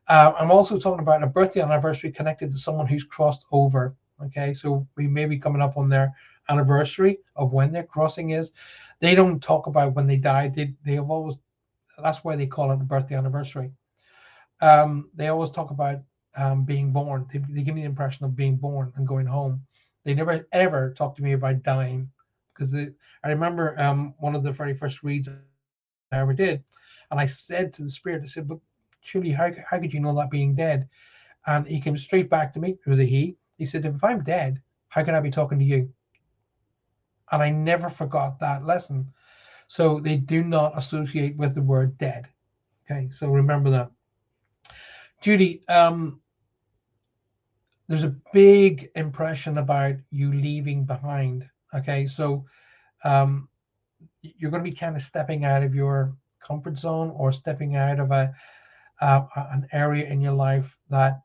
I'm also talking about a birthday anniversary connected to someone who's crossed over. Okay, so we may be coming up on their anniversary of when their crossing is. They don't talk about when they died. They have always, that's why they call it a birthday anniversary. They always talk about being born. They give me the impression of being born and going home. They never ever talk to me about dying, because I remember one of the very first reads I ever did, and I said to the spirit, I said, "But surely, how could you know that being dead?" And he came straight back to me. It was a he. He said, "If I'm dead, how can I be talking to you?" And I never forgot that lesson. So they do not associate with the word dead. Okay, so remember that. Judy, there's a big impression about you leaving behind. Okay, so um, you're going to be kind of stepping out of your comfort zone, or stepping out of an area in your life that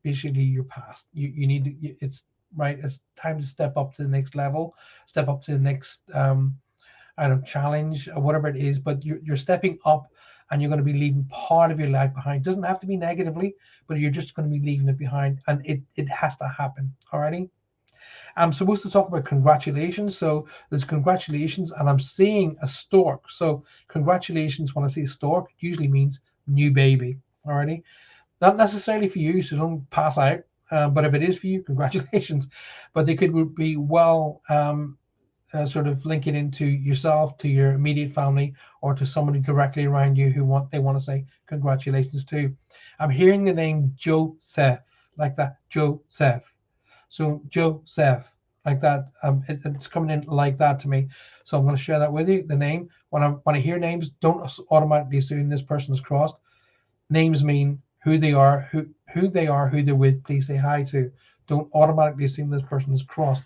basically you're past. You need to, it's right. It's time to step up to the next level, step up to the next I don't know, challenge or whatever it is. But you're stepping up, and you're going to be leaving part of your life behind. It doesn't have to be negatively, but you're just going to be leaving it behind, and it has to happen. Alrighty. I'm supposed to talk about congratulations. So there's congratulations, and I'm seeing a stork. So congratulations, when I see a stork, it usually means new baby. Alrighty. Not necessarily for you, so don't pass out. But if it is for you, congratulations. But they could be well sort of linking into yourself, to your immediate family, or to somebody directly around you who want to say congratulations to. I'm hearing the name Joseph, like that, Joseph. So Joseph, like that. It's coming in like that to me. So I'm going to share that with you. The name. When I hear names, don't automatically assume this person's crossed. Names mean who they are, who they're with. Please say hi to. Don't automatically assume this person is crossed.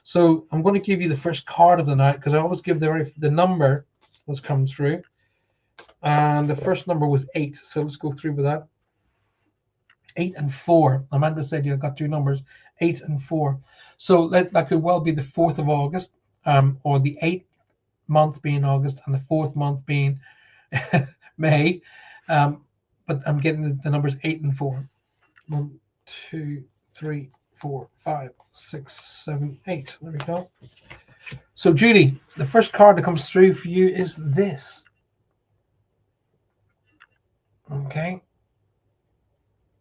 So I'm going to give you the first card of the night, because I always give the number that's come through, and the first number was 8. So let's go through with that. 8 and 4. I meant to say I got 2 numbers, 8 and 4. So that could well be the 4th of August, or the 8th month being August, and the 4th month being May. But I'm getting the numbers 8 and 4. 1, 2, 3, 4, 5, 6, 7, 8. There we go. So Judy, the first card that comes through for you is this. Okay.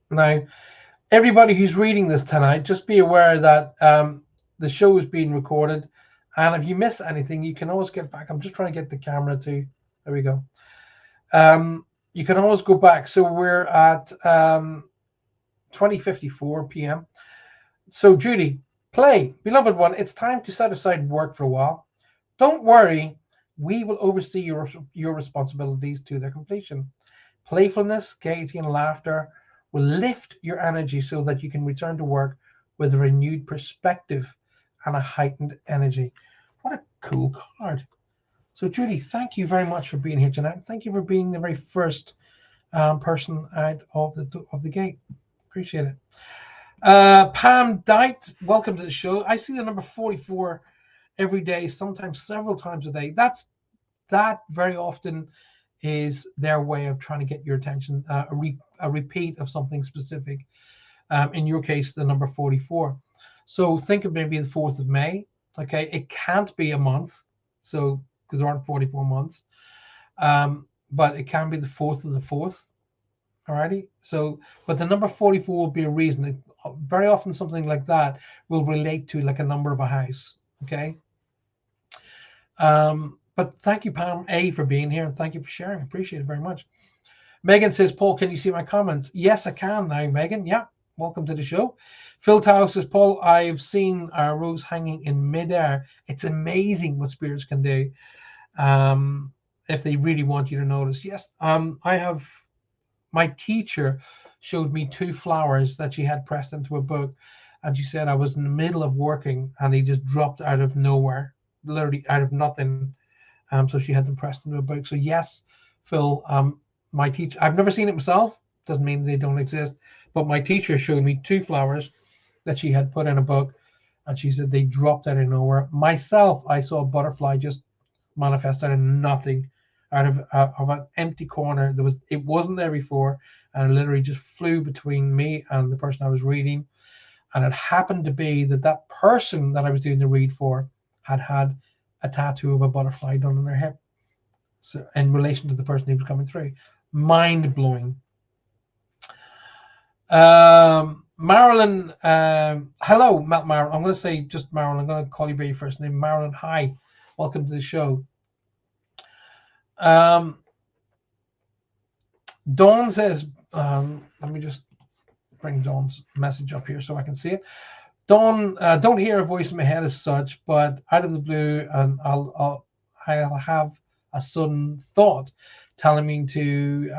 Now, everybody who's reading this tonight, just be aware that the show is being recorded, and if you miss anything, you can always get back. I'm just trying to get the camera to. There we go. You can always go back. So we're at 20:54 p.m. So Judy, play, beloved one. It's time to set aside work for a while. Don't worry, we will oversee your responsibilities to their completion. Playfulness, gaiety, and laughter will lift your energy so that you can return to work with a renewed perspective and a heightened energy. What a cool card. So Judy, thank you very much for being here tonight. Thank you for being the very first person out of the gate. Appreciate it. Pam Dite, welcome to the show. I see the number 44 every day, sometimes several times a day. That very often is their way of trying to get your attention, a repeat of something specific. In your case, the number 44. So think of maybe the 4th of May. Okay, it can't be a month, so because there aren't 44 months, but it can be the 4th of the 4th. Alrighty. So, but the number 44 will be a reason. Very often, something like that will relate to like a number of a house. Okay. But thank you, Pam A, for being here, and thank you for sharing. Appreciate it very much. Megan says, Paul, can you see my comments? Yes, I can now, Megan. Yeah, welcome to the show. Phil Tao says, Paul, I've seen our rose hanging in midair. It's amazing what spirits can do if they really want you to notice. Yes, I have. My teacher showed me 2 flowers that she had pressed into a book, and she said I was in the middle of working, and he just dropped out of nowhere, literally out of nothing. So she had them pressed into a book. So yes, Phil, my teacher, I've never seen it myself. Doesn't mean they don't exist. But my teacher showed me 2 flowers that she had put in a book, and she said they dropped out of nowhere. Myself, I saw a butterfly just manifest out of nothing, out of an empty corner. It wasn't there before, and it literally just flew between me and the person I was reading. And it happened to be that person that I was doing the read for had a tattoo of a butterfly done on their hip, so in relation to the person who was coming through. Mind blowing. Marilyn, hello, Marilyn. I'm going to say just Marilyn. I'm going to call you by your first name, Marilyn. Hi, welcome to the show. Dawn says, let me just bring Dawn's message up here so I can see it. Dawn, don't hear a voice in my head as such, but out of the blue, and I'll have a sudden thought telling me to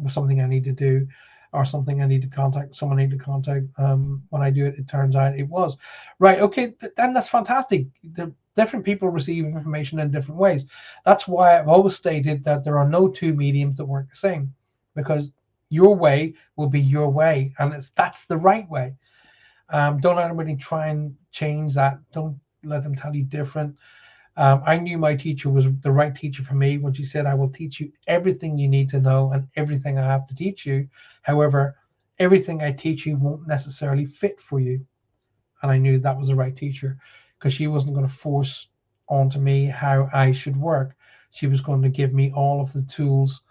something I need to do, or something I need to contact, someone I need to contact. When I do it, it turns out it was right. Okay, then that's fantastic. The different people receive information in different ways. That's why I've always stated that there are no 2 mediums that work the same, because your way will be your way, and that's the right way. Don't let anybody try and change that. Don't let them tell you different. I knew my teacher was the right teacher for me when she said, I will teach you everything you need to know and everything I have to teach you. However, everything I teach you won't necessarily fit for you. And I knew that was the right teacher, because she wasn't going to force onto me how I should work. She was going to give me all of the tools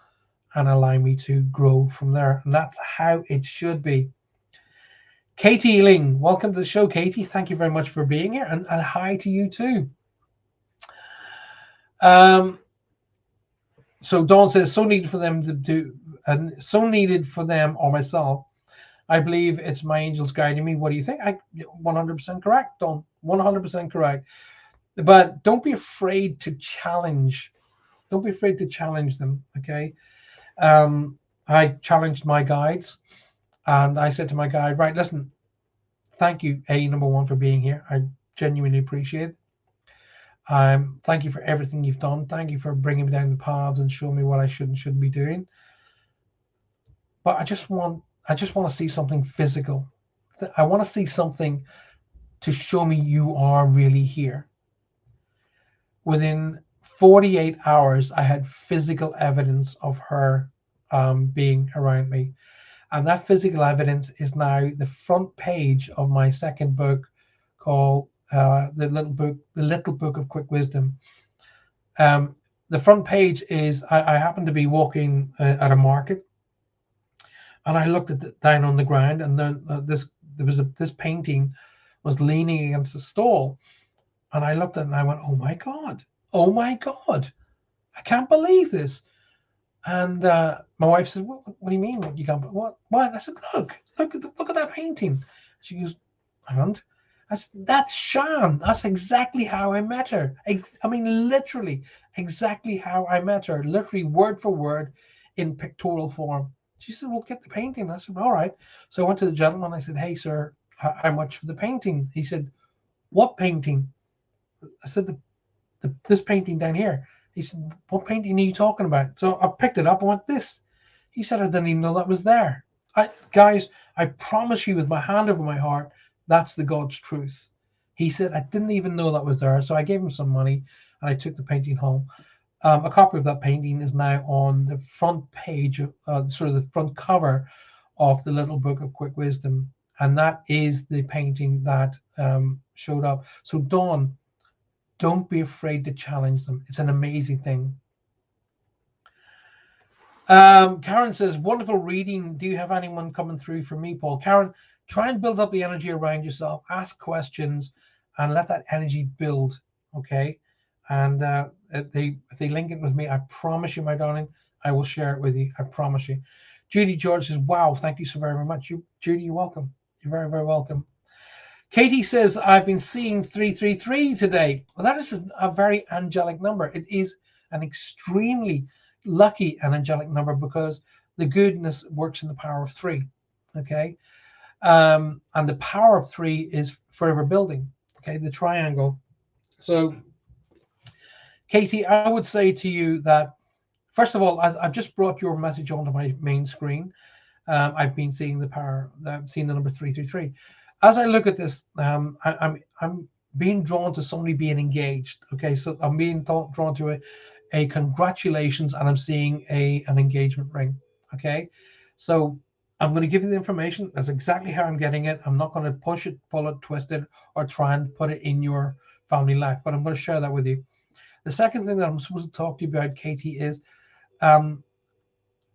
and allow me to grow from there. And that's how it should be. Katie Ling, welcome to the show, Katie. Thank you very much for being here, and hi to you too. So Dawn says, so needed for them to do, and so needed for them or myself. I believe it's my angels guiding me. What do you think? 100% correct, Dawn. 100% correct. But don't be afraid to challenge. Don't be afraid to challenge them. Okay. I challenged my guides, and I said to my guide, right, listen, thank you, number one, for being here. I genuinely appreciate it. Thank you for everything you've done. Thank you for bringing me down the paths and showing me what I should and shouldn't be doing. But I just want to see something physical. I want to see something to show me you are really here. Within 48 hours, I had physical evidence of her being around me. And that physical evidence is now the front page of my second book, called the Little Book of Quick Wisdom. The front page is, I happened to be walking at a market, and I looked down on the ground, and then this painting was leaning against a stall, and I looked at it and I went, oh my God, I can't believe this. And my wife said, what do you mean? What you can't? What? I said, look at that painting. She goes, and I said, that's Shan. That's exactly how I met her. I mean, literally exactly how I met her. Literally word for word in pictorial form. She said, well, get the painting. I said, all right. So I went to the gentleman. I said, hey, sir, how much for the painting? He said, what painting? I said, this painting down here. He said, what painting are you talking about? So I picked it up and went, this. He said, I didn't even know that was there. Guys, I promise you with my hand over my heart, that's the God's truth. He said, I didn't even know that was there. So I gave him some money and I took the painting home. A copy of that painting is now on the front page, sort of the front cover of the Little Book of Quick Wisdom. And that is the painting that showed up. So Dawn, don't be afraid to challenge them. It's an amazing thing. Karen says, wonderful reading. Do you have anyone coming through for me, Paul? Karen, try and build up the energy around yourself. Ask questions and let that energy build. Okay. And if they link it with me, I promise you, my darling, I will share it with you. I promise you. Judy George says, wow, thank you so very much. Judy, you're welcome. You're very, very welcome. Katie says, I've been seeing 333 today. Well, that is a very angelic number. It is an extremely lucky and angelic number, because the goodness works in the power of 3. Okay. And the power of 3 is forever building. Okay. The triangle. So, Katie, I would say to you that, first of all, I've just brought your message onto my main screen. I've been seeing the power. I've seen the number 333. As I look at this, I'm being drawn to somebody being engaged. Okay, so I'm being drawn to a congratulations, and I'm seeing an engagement ring. Okay, so I'm going to give you the information. That's exactly how I'm getting it. I'm not going to push it, pull it, twist it, or try and put it in your family life, but I'm going to share that with you. The second thing that I'm supposed to talk to you about, Katie, is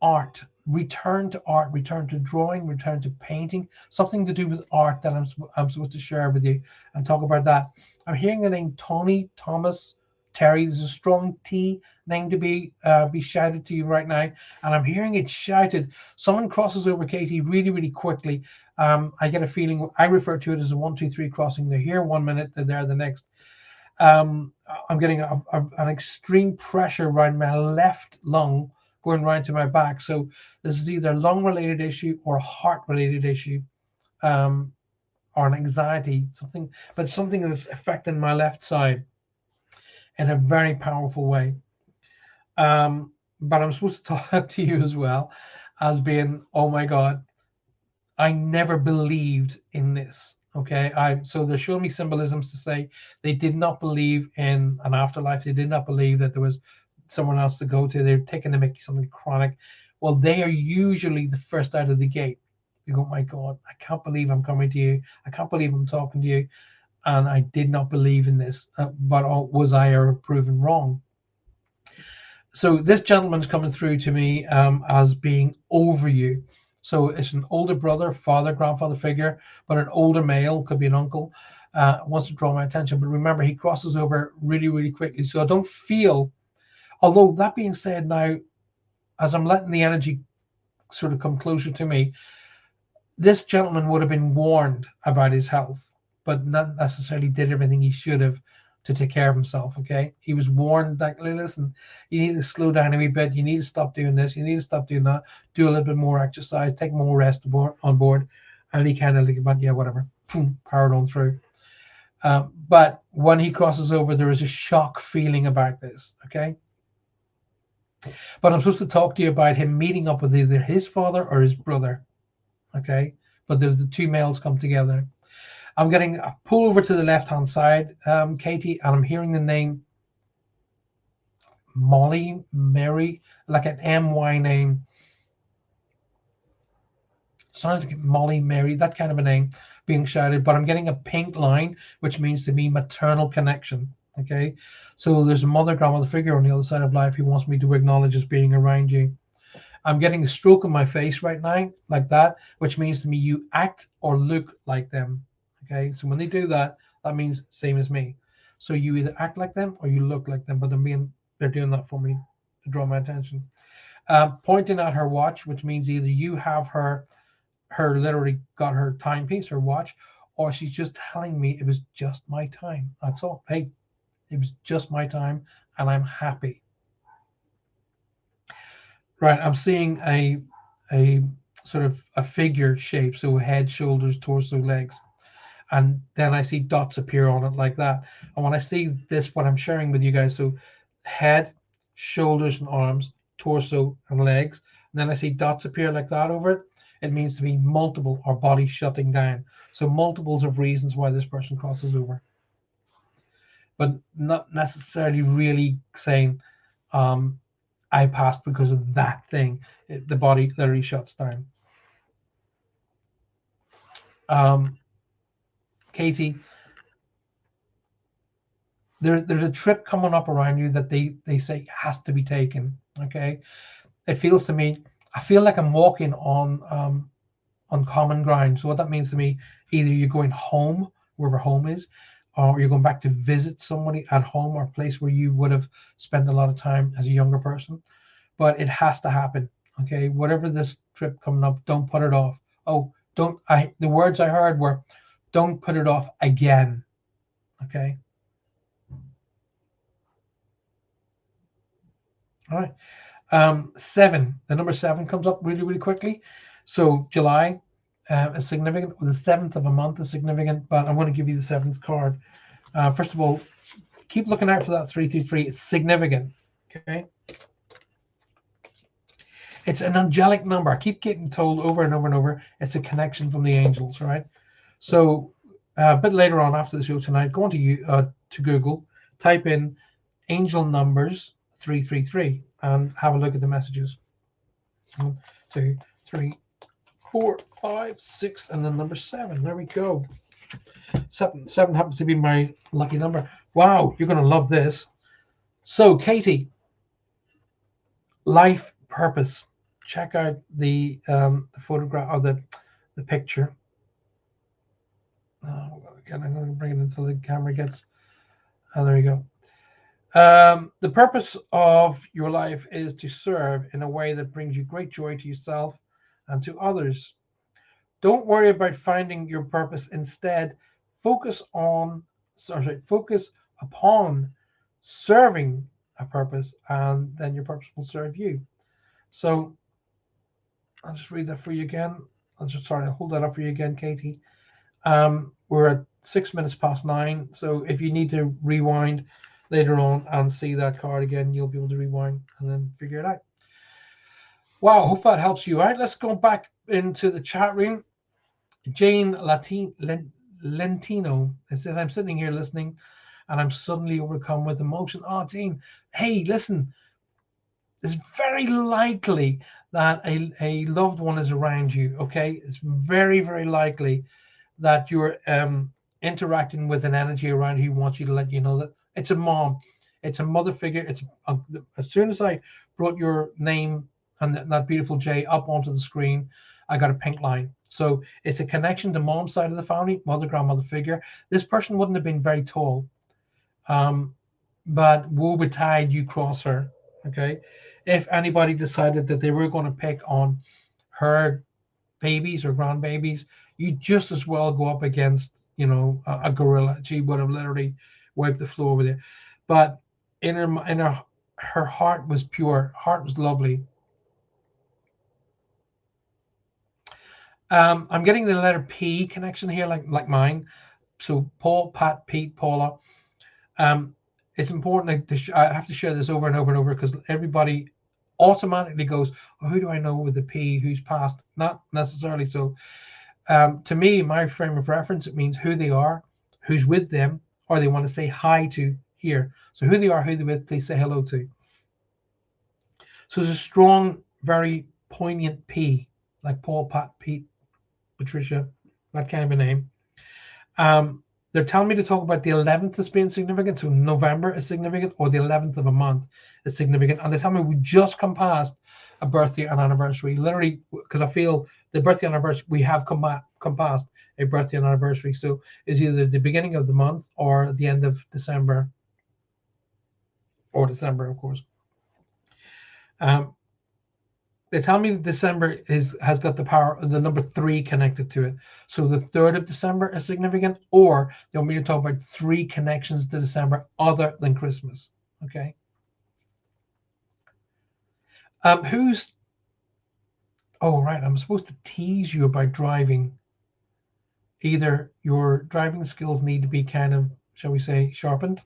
art. Return to art, return to drawing, return to painting, something to do with art that I'm supposed to share with you and talk about that. I'm hearing the name Tony Thomas Terry. There's a strong T name to be shouted to you right now, and I'm hearing it shouted. Someone crosses over Katie really, really quickly. I get a feeling, I refer to it as a 1, 2, 3 crossing. They're here 1 minute, they're there the next. I'm getting an extreme pressure around my left lung, going right to my back. So this is either a lung related issue or a heart related issue, or an anxiety, something that's affecting my left side in a very powerful way. But I'm supposed to talk to you as well as being, oh my God, I never believed in this. Okay, so they're showing me symbolisms to say they did not believe in an afterlife. They did not believe that there was someone else to go to. They're taking to make something chronic. Well, they are usually the first out of the gate. You go, my God, I can't believe I'm coming to you. I can't believe I'm talking to you, and I did not believe in this. But was I ever proven wrong? So this gentleman's coming through to me as being over you. So it's an older brother, father, grandfather figure, but an older male, could be an uncle, wants to draw my attention. But remember, he crosses over really, really quickly. So I don't feel, although that being said, now, as I'm letting the energy sort of come closer to me, this gentleman would have been warned about his health, but not necessarily did everything he should have to take care of himself. Okay, he was warned that, listen, you need to slow down a wee bit. You need to stop doing this. You need to stop doing that. Do a little bit more exercise. Take more rest on board. And he kind of like, but yeah, whatever. Boom, powered on through. But when he crosses over, there is a shock feeling about this. Okay. But I'm supposed to talk to you about him meeting up with either his father or his brother. Okay. But the two males come together. I'm getting a pull over to the left-hand side, Katie, and I'm hearing the name Molly, Mary, like an M-Y name. Sounds like Molly, Mary, that kind of a name being shouted, but I'm getting a pink line, which means to me maternal connection. Okay, so there's a mother, grandmother figure on the other side of life who wants me to acknowledge as being around you. I'm getting a stroke in my face right now, like that, which means to me you act or look like them. Okay, so when they do that, that means same as me. So you either act like them or you look like them, but they're doing that for me to draw my attention. Pointing at her watch, which means either you have her literally got her timepiece, her watch, or she's just telling me it was just my time. That's all. Hey, it was just my time, and I'm happy. Right, I'm seeing a sort of a figure shape, so head, shoulders, torso, legs, and then I see dots appear on it like that. And when I see this, what I'm sharing with you guys, so head, shoulders and arms, torso and legs, and then I see dots appear like that over it. It means to be multiple or body shutting down. So multiples of reasons why this person crosses over, but not necessarily really saying, I passed because of that thing. The body literally shuts down. Katie, there's a trip coming up around you that they say has to be taken. Okay, it feels to me, I feel like I'm walking on common ground. So what that means to me, either you're going home, wherever home is, or you're going back to visit somebody at home or a place where you would have spent a lot of time as a younger person. But it has to happen. Okay, whatever this trip coming up, don't put it off. Oh, don't I the words I heard were don't put it off again. Okay. All right. Seven. The number seven comes up really, really quickly. So July is significant. The seventh of a month is significant, but I'm going to give you the seventh card. First of all, keep looking out for that 333. It's significant. Okay. It's an angelic number. I keep getting told over and over and over it's a connection from the angels, right? So a bit later on after the show tonight, go to Google, type in angel numbers 333 and have a look at the messages. 1, 2, 3, 4, 5, 6, and then number 7. There we go. Seven happens to be my lucky number. Wow, you're going to love this. So, Katie, life purpose. Check out the photograph or the picture. Again, I'm going to bring it until the camera gets. Oh, there you go. The purpose of your life is to serve in a way that brings you great joy to yourself and to others. Don't worry about finding your purpose. Instead, focus upon serving a purpose, and then your purpose will serve you. So I'll just read that for you again. I'll hold that up for you again, Katie. We're at 6 minutes past 9. So if you need to rewind later on and see that card again, you'll be able to rewind and then figure it out. Wow, hope that helps you out. Let's go back into the chat room. Jane Lentino. It says, I'm sitting here listening and I'm suddenly overcome with emotion. Oh, Jane, hey, listen, it's very likely that a loved one is around you, okay? It's very, very likely that you're interacting with an energy around who wants you to let you know that it's a mom, it's a mother figure. As soon as I brought your name and that beautiful J up onto the screen, I got a pink line. So it's a connection to mom's side of the family, mother, grandmother figure. This person wouldn't have been very tall, but woe betide you cross her. Okay, if anybody decided that they were going to pick on her babies or grandbabies, you just as well go up against, a gorilla. She would have literally wiped the floor with it. But her heart was pure. Heart was lovely. I'm getting the letter P connection here, like mine. So Paul, Pat, Pete, Paula. Um, it's important I have to share this over and over and over because everybody automatically goes, oh, who do I know with the P? Who's passed? Not necessarily so. To me, my frame of reference, it means who they are, who's with them, or they want to say hi to here. So who they are, who they're with, please say hello to. So there's a strong, very poignant P, like Paul, Pat, Pete, Patricia, that kind of a name. They're telling me to talk about the 11th as being significant. So November is significant, or the 11th of a month is significant. And they tell me we just come past a birthday and anniversary. Literally, because I feel the birthday anniversary, we have come past a birthday and anniversary. So it's either the beginning of the month or the end of December, or December, of course. They tell me that December has got the power of the number 3 connected to it. So the 3rd of December is significant, or they want me to talk about 3 connections to December other than Christmas. Okay. Oh, right. I'm supposed to tease you about driving. Either your driving skills need to be kind of, shall we say, sharpened,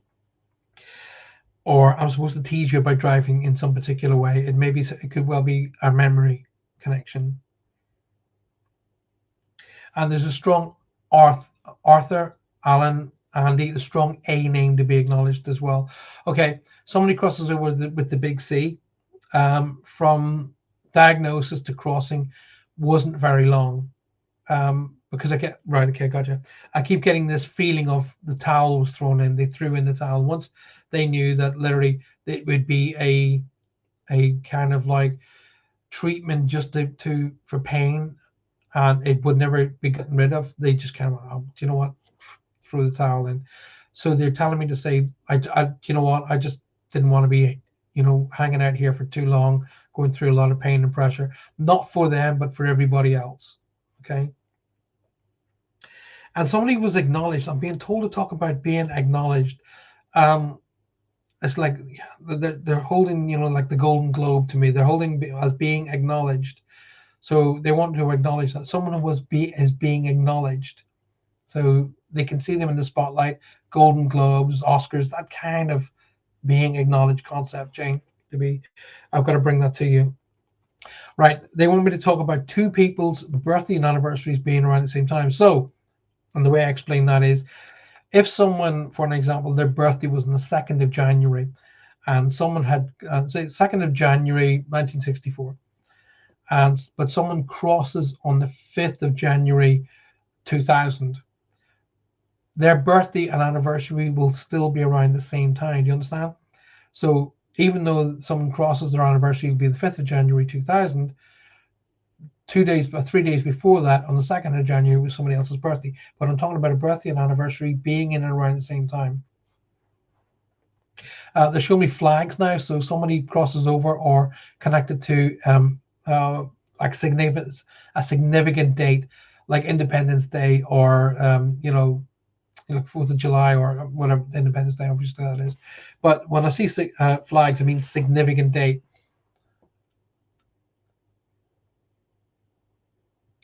or I'm supposed to tease you about driving in some particular way. It could well be a memory connection. And there's a strong Arthur, Alan, Andy, the strong A name to be acknowledged as well. Okay, somebody crosses over with the big C. From diagnosis to crossing wasn't very long. Because gotcha. I keep getting this feeling of the towel was thrown in. They threw in the towel once they knew that literally it would be a kind of like treatment just for pain, and it would never be gotten rid of. They just kind of, do you know what, threw the towel in. So they're telling me to say, you know what, I just didn't want to be, hanging out here for too long, going through a lot of pain and pressure, not for them, but for everybody else. Okay. And somebody was acknowledged. I'm being told to talk about being acknowledged. It's like they're holding, like the Golden Globe to me. They're holding as being acknowledged. So they want to acknowledge that someone is being acknowledged. So they can see them in the spotlight, Golden Globes, Oscars, that kind of being acknowledged concept, Jane. I've got to bring that to you. Right. They want me to talk about 2 people's birthday and anniversaries being around at the same time. So, and the way I explain that is, if someone, for an example, their birthday was on the 2nd of January, and someone had, say, 2nd of January, 1964, but someone crosses on the 5th of January, 2000, their birthday and anniversary will still be around the same time. Do you understand? So even though someone crosses their anniversary, it'll be the 5th of January, 2000, 3 days before that, on the 2nd of January, was somebody else's birthday. But I'm talking about a birthday and anniversary being in and around the same time. They show me flags now, so somebody crosses over or connected to a significant date, like Independence Day, or 4th of July, or whatever Independence Day, obviously that is. But when I see flags, I mean significant date.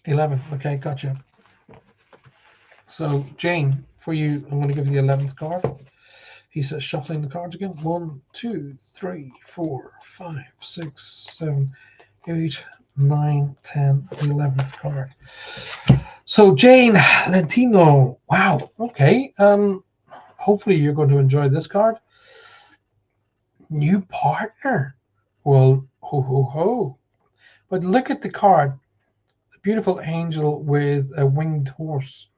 11. Okay, gotcha. So Jane, for you, I'm going to give you the 11th card. He says, shuffling the cards again. 1, 2, 3, 4, 5, 6, 7, 8, 9, 10, 11th card. So Jane Lentino, wow, okay. Hopefully you're going to enjoy this card. New partner. Well, ho ho ho. But look at the card. A beautiful angel with a winged horse.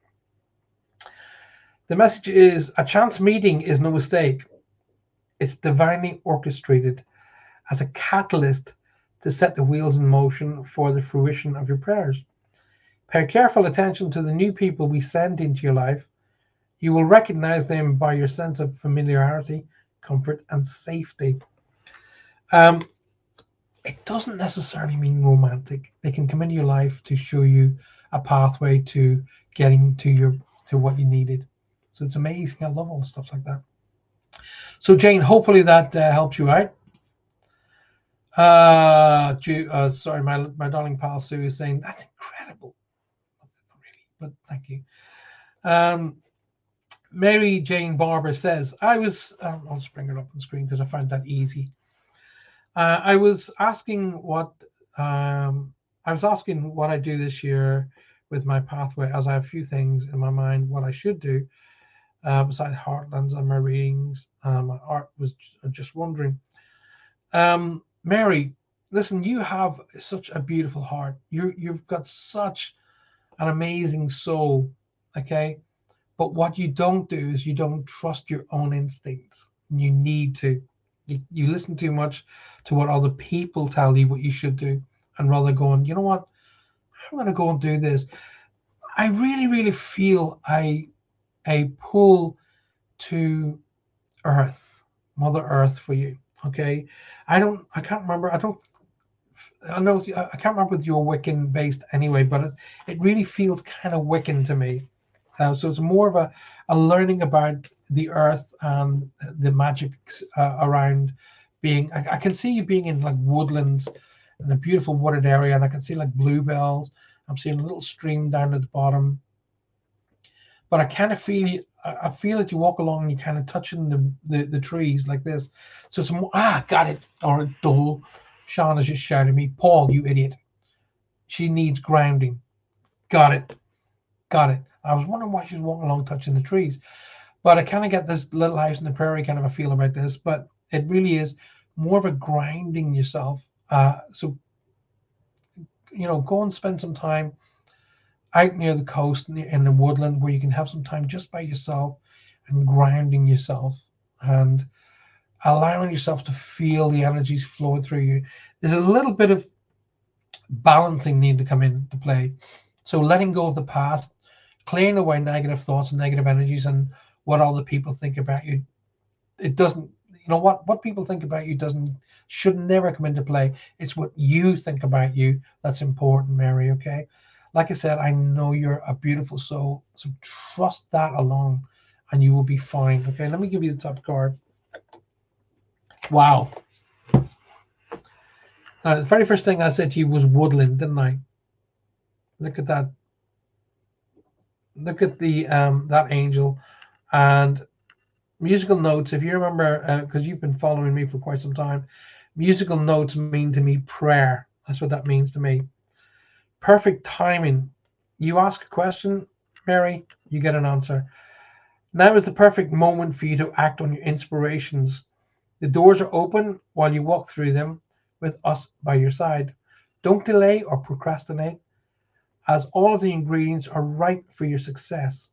The message is a chance meeting is no mistake. It's divinely orchestrated as a catalyst to set the wheels in motion for the fruition of your prayers. Pay careful attention to the new people we send into your life. You will recognize them by your sense of familiarity, comfort, and safety. Um, it doesn't necessarily mean romantic. They can come into your life to show you a pathway to getting to what you needed. So it's amazing. I love all stuff like that. So Jane, hopefully that helps you out. Sorry, my darling pal Sue is saying that's incredible. Not really, but thank you. Um, Mary Jane Barber says, I'll just bring it up on screen because I found that easy. I was asking um, what I do this year with my pathway, as I have a few things in my mind what I should do besides Heartlands and my readings. My art was just wondering. Mary, listen, you have such a beautiful heart. You've got such an amazing soul. Okay, but what you don't do is you don't trust your own instincts. You need to. You listen too much to what other people tell you what you should do, and rather going, you know what, I'm going to go and do this. I really, really feel a pull to Earth, Mother Earth for you. Okay, I can't remember. I know, I can't remember if you're Wiccan based anyway, but it really feels kind of Wiccan to me. So it's more of a learning about the earth and the magic around being. I can see you being in like woodlands in a beautiful wooded area, and I can see like bluebells. I'm seeing a little stream down at the bottom, but I kind of feel you. I feel that you walk along and you're kind of touching the trees like this. So it's more, got it. Or dull. Sean has just shouted at me, Paul, you idiot. She needs grounding. Got it. Got it. I was wondering why she's walking along touching the trees. But I kind of get this little house in the prairie kind of a feel about this. But it really is more of a grounding yourself. So, go and spend some time out near the coast in the woodland where you can have some time just by yourself and grounding yourself and allowing yourself to feel the energies flowing through you. There's a little bit of balancing need to come into play. So letting go of the past, clearing away negative thoughts and negative energies and what other people think about you. It doesn't, what people think about you should never come into play. It's what you think about you that's important, Mary. Okay. Like I said, I know you're a beautiful soul. So trust that alone and you will be fine. Okay. Let me give you the top card. Wow. The very first thing I said to you was woodland, didn't I? Look at that. Look at the that angel and musical notes. If you remember, because you've been following me for quite some time, musical notes mean to me prayer. That's what that means to me. Perfect timing. You ask a question, Mary, you get an answer. Now is the perfect moment for you to act on your inspirations. The doors are open while you walk through them with us by your side. Don't delay or procrastinate, as all of the ingredients are right for your success.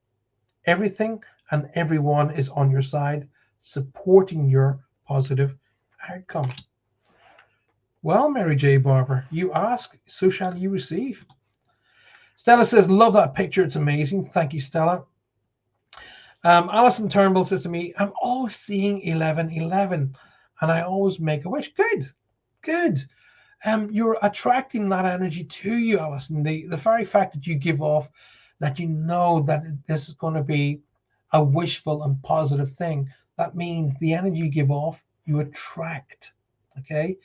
Everything and everyone is on your side, supporting your positive outcome. Well, Mary J. Barber, you ask, so shall you receive. Stella says, love that picture. It's amazing. Thank you, Stella. Alison Turnbull says to me, I'm always seeing 1111 and I always make a wish. Good, good. You're attracting that energy to you, Alison. The very fact that you give off that you know that this is going to be a wishful and positive thing, that means the energy you give off, you attract. Okay.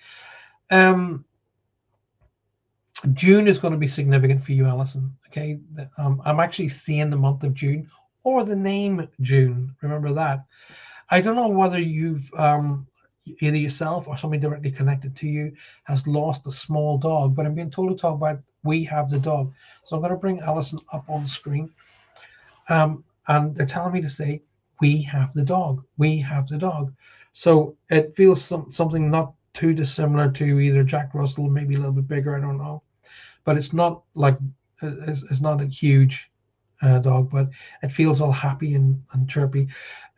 June is going to be significant for you, Alison. Okay. I'm actually seeing the month of June or the name June. Remember that. I don't know whether either yourself or somebody directly connected to you has lost a small dog. But I'm being told to talk about We Have the Dog. So I'm going to bring Alison up on the screen. And they're telling me to say, we have the dog. We have the dog. So it feels something not too dissimilar to either Jack Russell, maybe a little bit bigger, I don't know. But it's not like, it's not a huge dog, but it feels all happy and chirpy.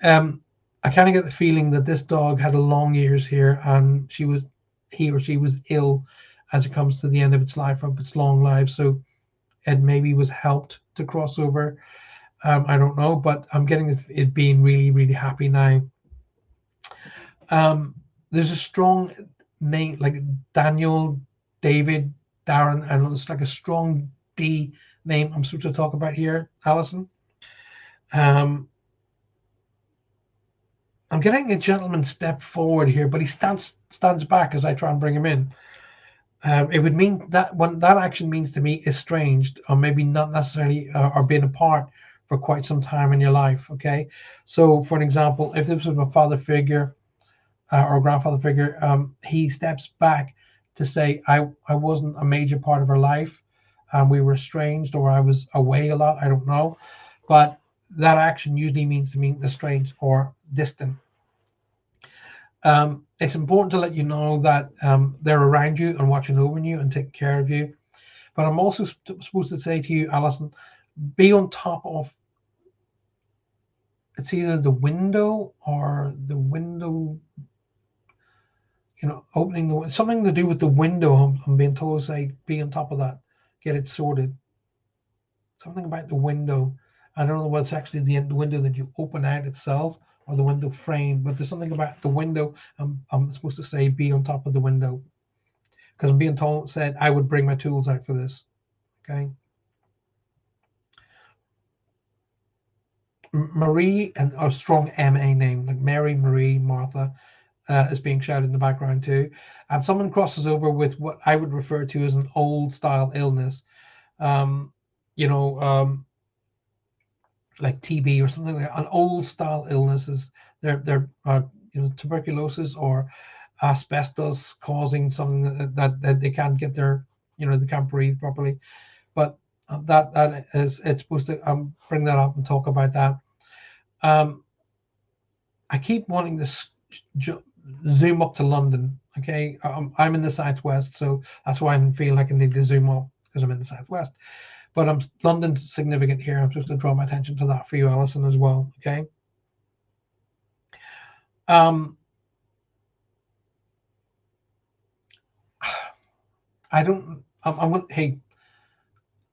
I kind of get the feeling that this dog had a long years here, and he or she was ill as it comes to the end of its life, of its long life. So it maybe was helped to cross over. I don't know, but I'm getting it being really, really happy now. There's a strong name like Daniel, David, Darren, and it's like a strong D name I'm supposed to talk about here, Alison. I'm getting a gentleman step forward here, but he stands back as I try and bring him in. It would mean that when that action means to me estranged, or maybe not necessarily, or being apart for quite some time in your life. Okay, so for an example, if this was a father figure or a grandfather figure, he steps back to say, I wasn't a major part of her life, and we were estranged, or I was away a lot. I don't know, but that action usually means to me estranged or distant. It's important to let you know that they're around you and watching over you and taking care of you. But I'm also supposed to say to you, Alison, be on top of, it's either the window or the window, opening something to do with the window. I'm being told to say, be on top of that, get it sorted. Something about the window. I don't know what's actually the window that you open out itself or the window frame, but there's something about the window. I'm supposed to say, be on top of the window, because I'm being said I would bring my tools out for this. Okay. Marie, and a strong MA name like Mary, Marie, Martha, is being shouted in the background too. And someone crosses over with what I would refer to as an old style illness, like TB or something like that. An old style illness is they're tuberculosis or asbestos causing something that they can't get their, they can't breathe properly. But that is, it's supposed to bring that up and talk about that. I keep wanting to zoom up to London. Okay, I'm in the southwest, so that's why I feel like I need to zoom up, because I'm in the southwest. But London's significant here. I'm supposed to draw my attention to that for you, Alison, as well. Okay. I don't. I'm going. Hey,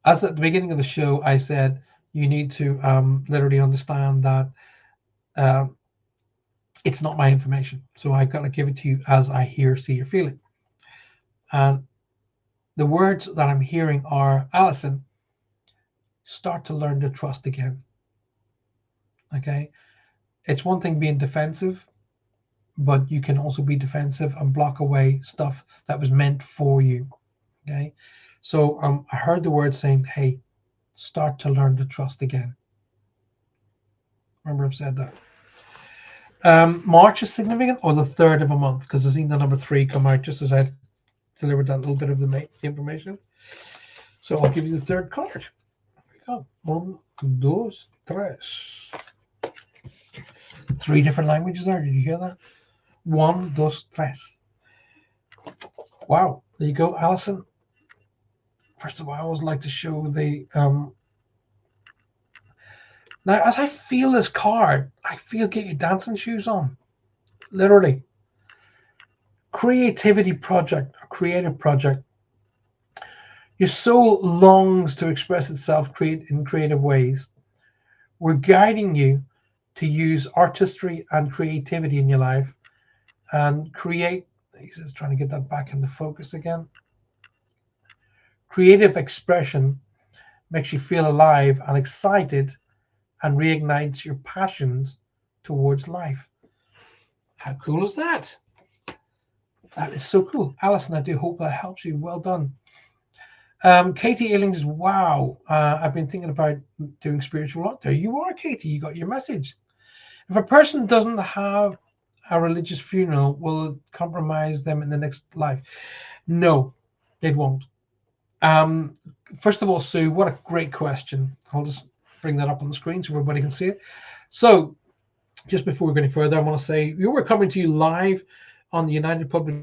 as at the beginning of the show, I said you need to literally understand that it's not my information. So I got to give it to you as I hear, see, or feel it. And the words that I'm hearing are, Alison, start to learn to trust again. Okay. It's one thing being defensive, but you can also be defensive and block away stuff that was meant for you. Okay. So I heard the word saying, hey, start to learn to trust again. Remember I've said that. March is significant, or the 3rd of a month, because I've seen the number 3 come out just as I delivered that little bit of the information. So I'll give you the 3rd card. Here we go. 1, 2, 3. 3 different languages there. Did you hear that? 1, 2, 3. Wow. There you go, Alison. First of all, I always like to show the now, as I feel this card, I feel get your dancing shoes on. Literally. Creativity project, or creative project. Your soul longs to express itself in creative ways. We're guiding you to use artistry and creativity in your life and create. He's just trying to get that back into focus again. Creative expression makes you feel alive and excited and reignites your passions towards life. How cool is that? That is so cool. Alison, I do hope that helps you. Well done. Katie Ailings says, wow, I've been thinking about doing spiritual art there. You are, Katie. You got your message. If a person doesn't have a religious funeral, will it compromise them in the next life? No, it won't. Um, First of all, Sue, what a great question. I'll just bring that up on the screen so everybody can see it. So, just before we go any further, I want to say we were coming to you live on the United Public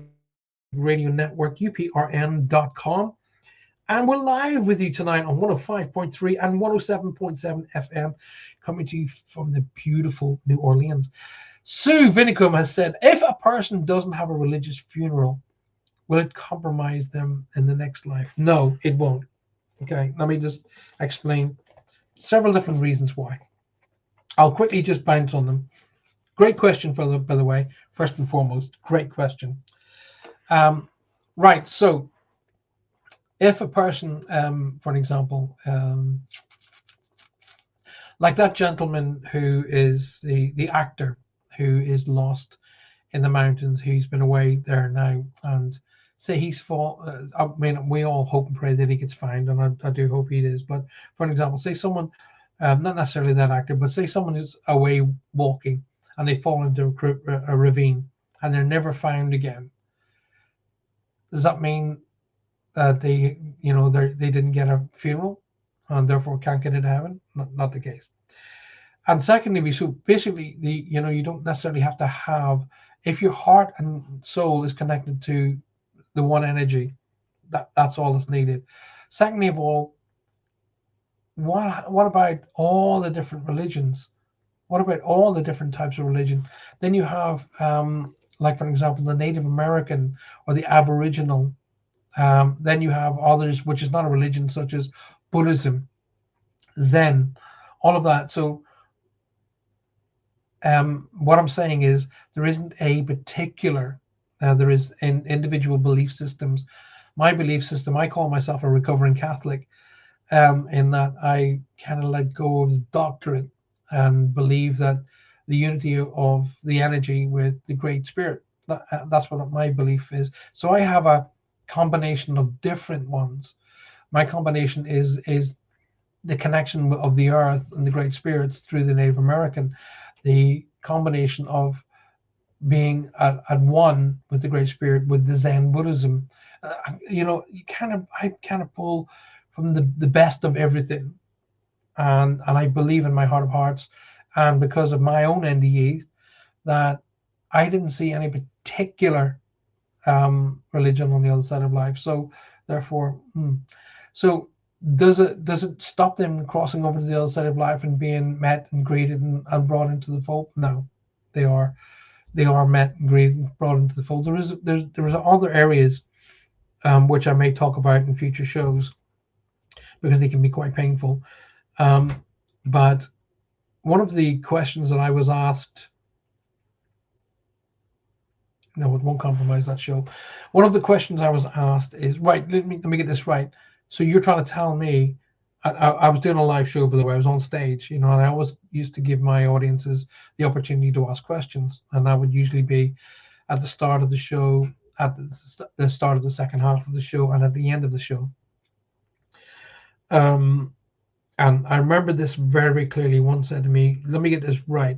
Radio Network, uprn.com. And we're live with you tonight on 105.3 and 107.7 FM, coming to you from the beautiful New Orleans. Sue Vinicum has said, if a person doesn't have a religious funeral, will it compromise them in the next life? No, it won't. Okay, let me just explain several different reasons why. I'll quickly just bounce on them. Great question, by the way, first and foremost. Great question. Right, so if a person, for an example, like that gentleman who is the actor who is lost in the mountains, who's been away there now, and say he's I mean, we all hope and pray that he gets found, and I do hope he is. But for an example, say someone, not necessarily that actor, but say someone is away walking and they fall into a ravine and they're never found again. Does that mean that they didn't get a funeral and therefore can't get into heaven? Not the case. And secondly, so basically, you don't necessarily have to have, if your heart and soul is connected to the one energy, that's all that's needed. Secondly of all, what about all the different religions? What about all the different types of religion? Then you have, like for example, the Native American or the Aboriginal. Then you have others, which is not a religion, such as Buddhism, Zen, all of that. So what I'm saying is there isn't a particular, there is in individual belief systems. My belief system, I call myself a recovering Catholic, in that I kind of let go of the doctrine and believe that the unity of the energy with the Great Spirit. That's what my belief is. So I have a combination of different ones. My combination is the connection of the earth and the Great Spirits through the Native American, the combination of being at one with the Great Spirit with the Zen Buddhism. I kind of pull from the best of everything, and I believe in my heart of hearts, and because of my own NDEs, that I didn't see any particular religion on the other side of life. So therefore, so does it stop them crossing over to the other side of life and being met and greeted and brought into the fold? No, they are met and greeted and brought into the fold. There is other areas which I may talk about in future shows because they can be quite painful. But one of the questions that I was asked, no, it won't compromise that show. One of the questions I was asked is, right, let me get this right. So you're trying to tell me, I was doing a live show, by the way, I was on stage, and I always used to give my audiences the opportunity to ask questions. And that would usually be at the start of the show, at the start of the second half of the show, and at the end of the show. And I remember this very, very clearly. One said to me, let me get this right.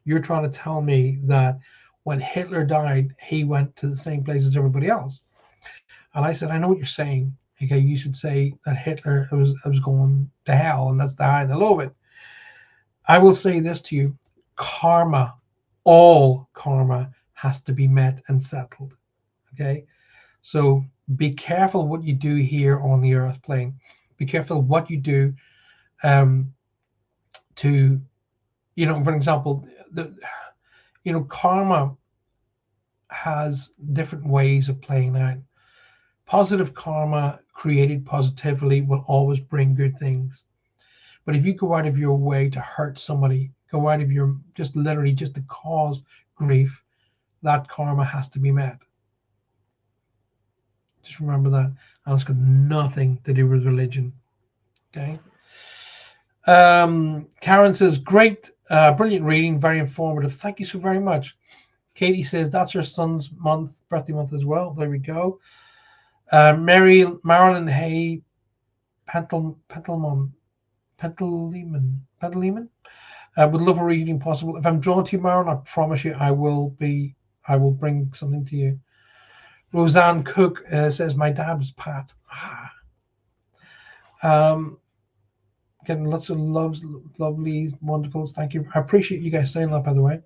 You're trying to tell me that when Hitler died, he went to the same place as everybody else. And I said, I know what you're saying. Okay, you should say that Hitler was going to hell, and that's the high and the low of it. I will say this to you. Karma, all karma has to be met and settled. Okay? So be careful what you do here on the earth plane. Be careful what you do to, for example, karma has different ways of playing out. Positive karma created positively will always bring good things. But if you go out of your way to hurt somebody, go out of your, just literally just to cause grief, that karma has to be met. Just remember that. And it's got nothing to do with religion. Okay. Karen says, great, brilliant reading, very informative. Thank you so very much. Katie says that's her son's birthday month as well. There we go. Marilyn Hay Penteleman I would love a reading possible. If I'm drawn to you, Myron, I promise you I will bring something to you. Roseanne Cook says, my dad was Pat. Getting lots of loves, lovely, wonderfuls. Thank you. I appreciate you guys saying that, by the way.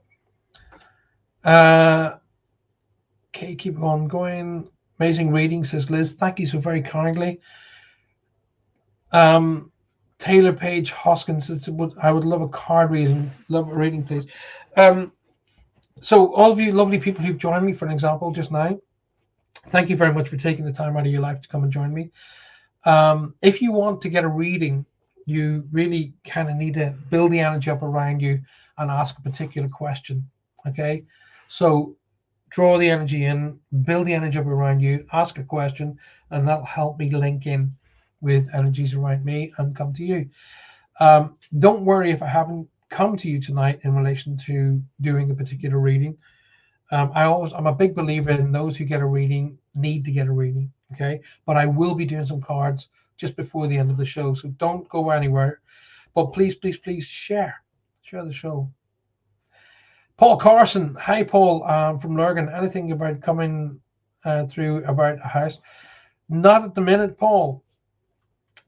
Okay, keep on going. Amazing reading, says Liz. Thank you so very kindly. Taylor Page Hoskins says, I would love a card reading. Love a reading, please. So all of you lovely people who've joined me, for an example, just now, thank you very much for taking the time out of your life to come and join me. If you want to get a reading, you really kind of need to build the energy up around you and ask a particular question. Okay, so draw the energy in, build the energy up around you, ask a question, and that'll help me link in with energies around me and come to you. Don't worry if I haven't come to you tonight in relation to doing a particular reading. I'm a big believer in those who get a reading need to get a reading. Okay, but I will be doing some cards just before the end of the show, so don't go anywhere. But please, please, please share the show. Paul Carson, hi Paul, from Lurgan. Anything about coming through about a house? Not at the minute, Paul.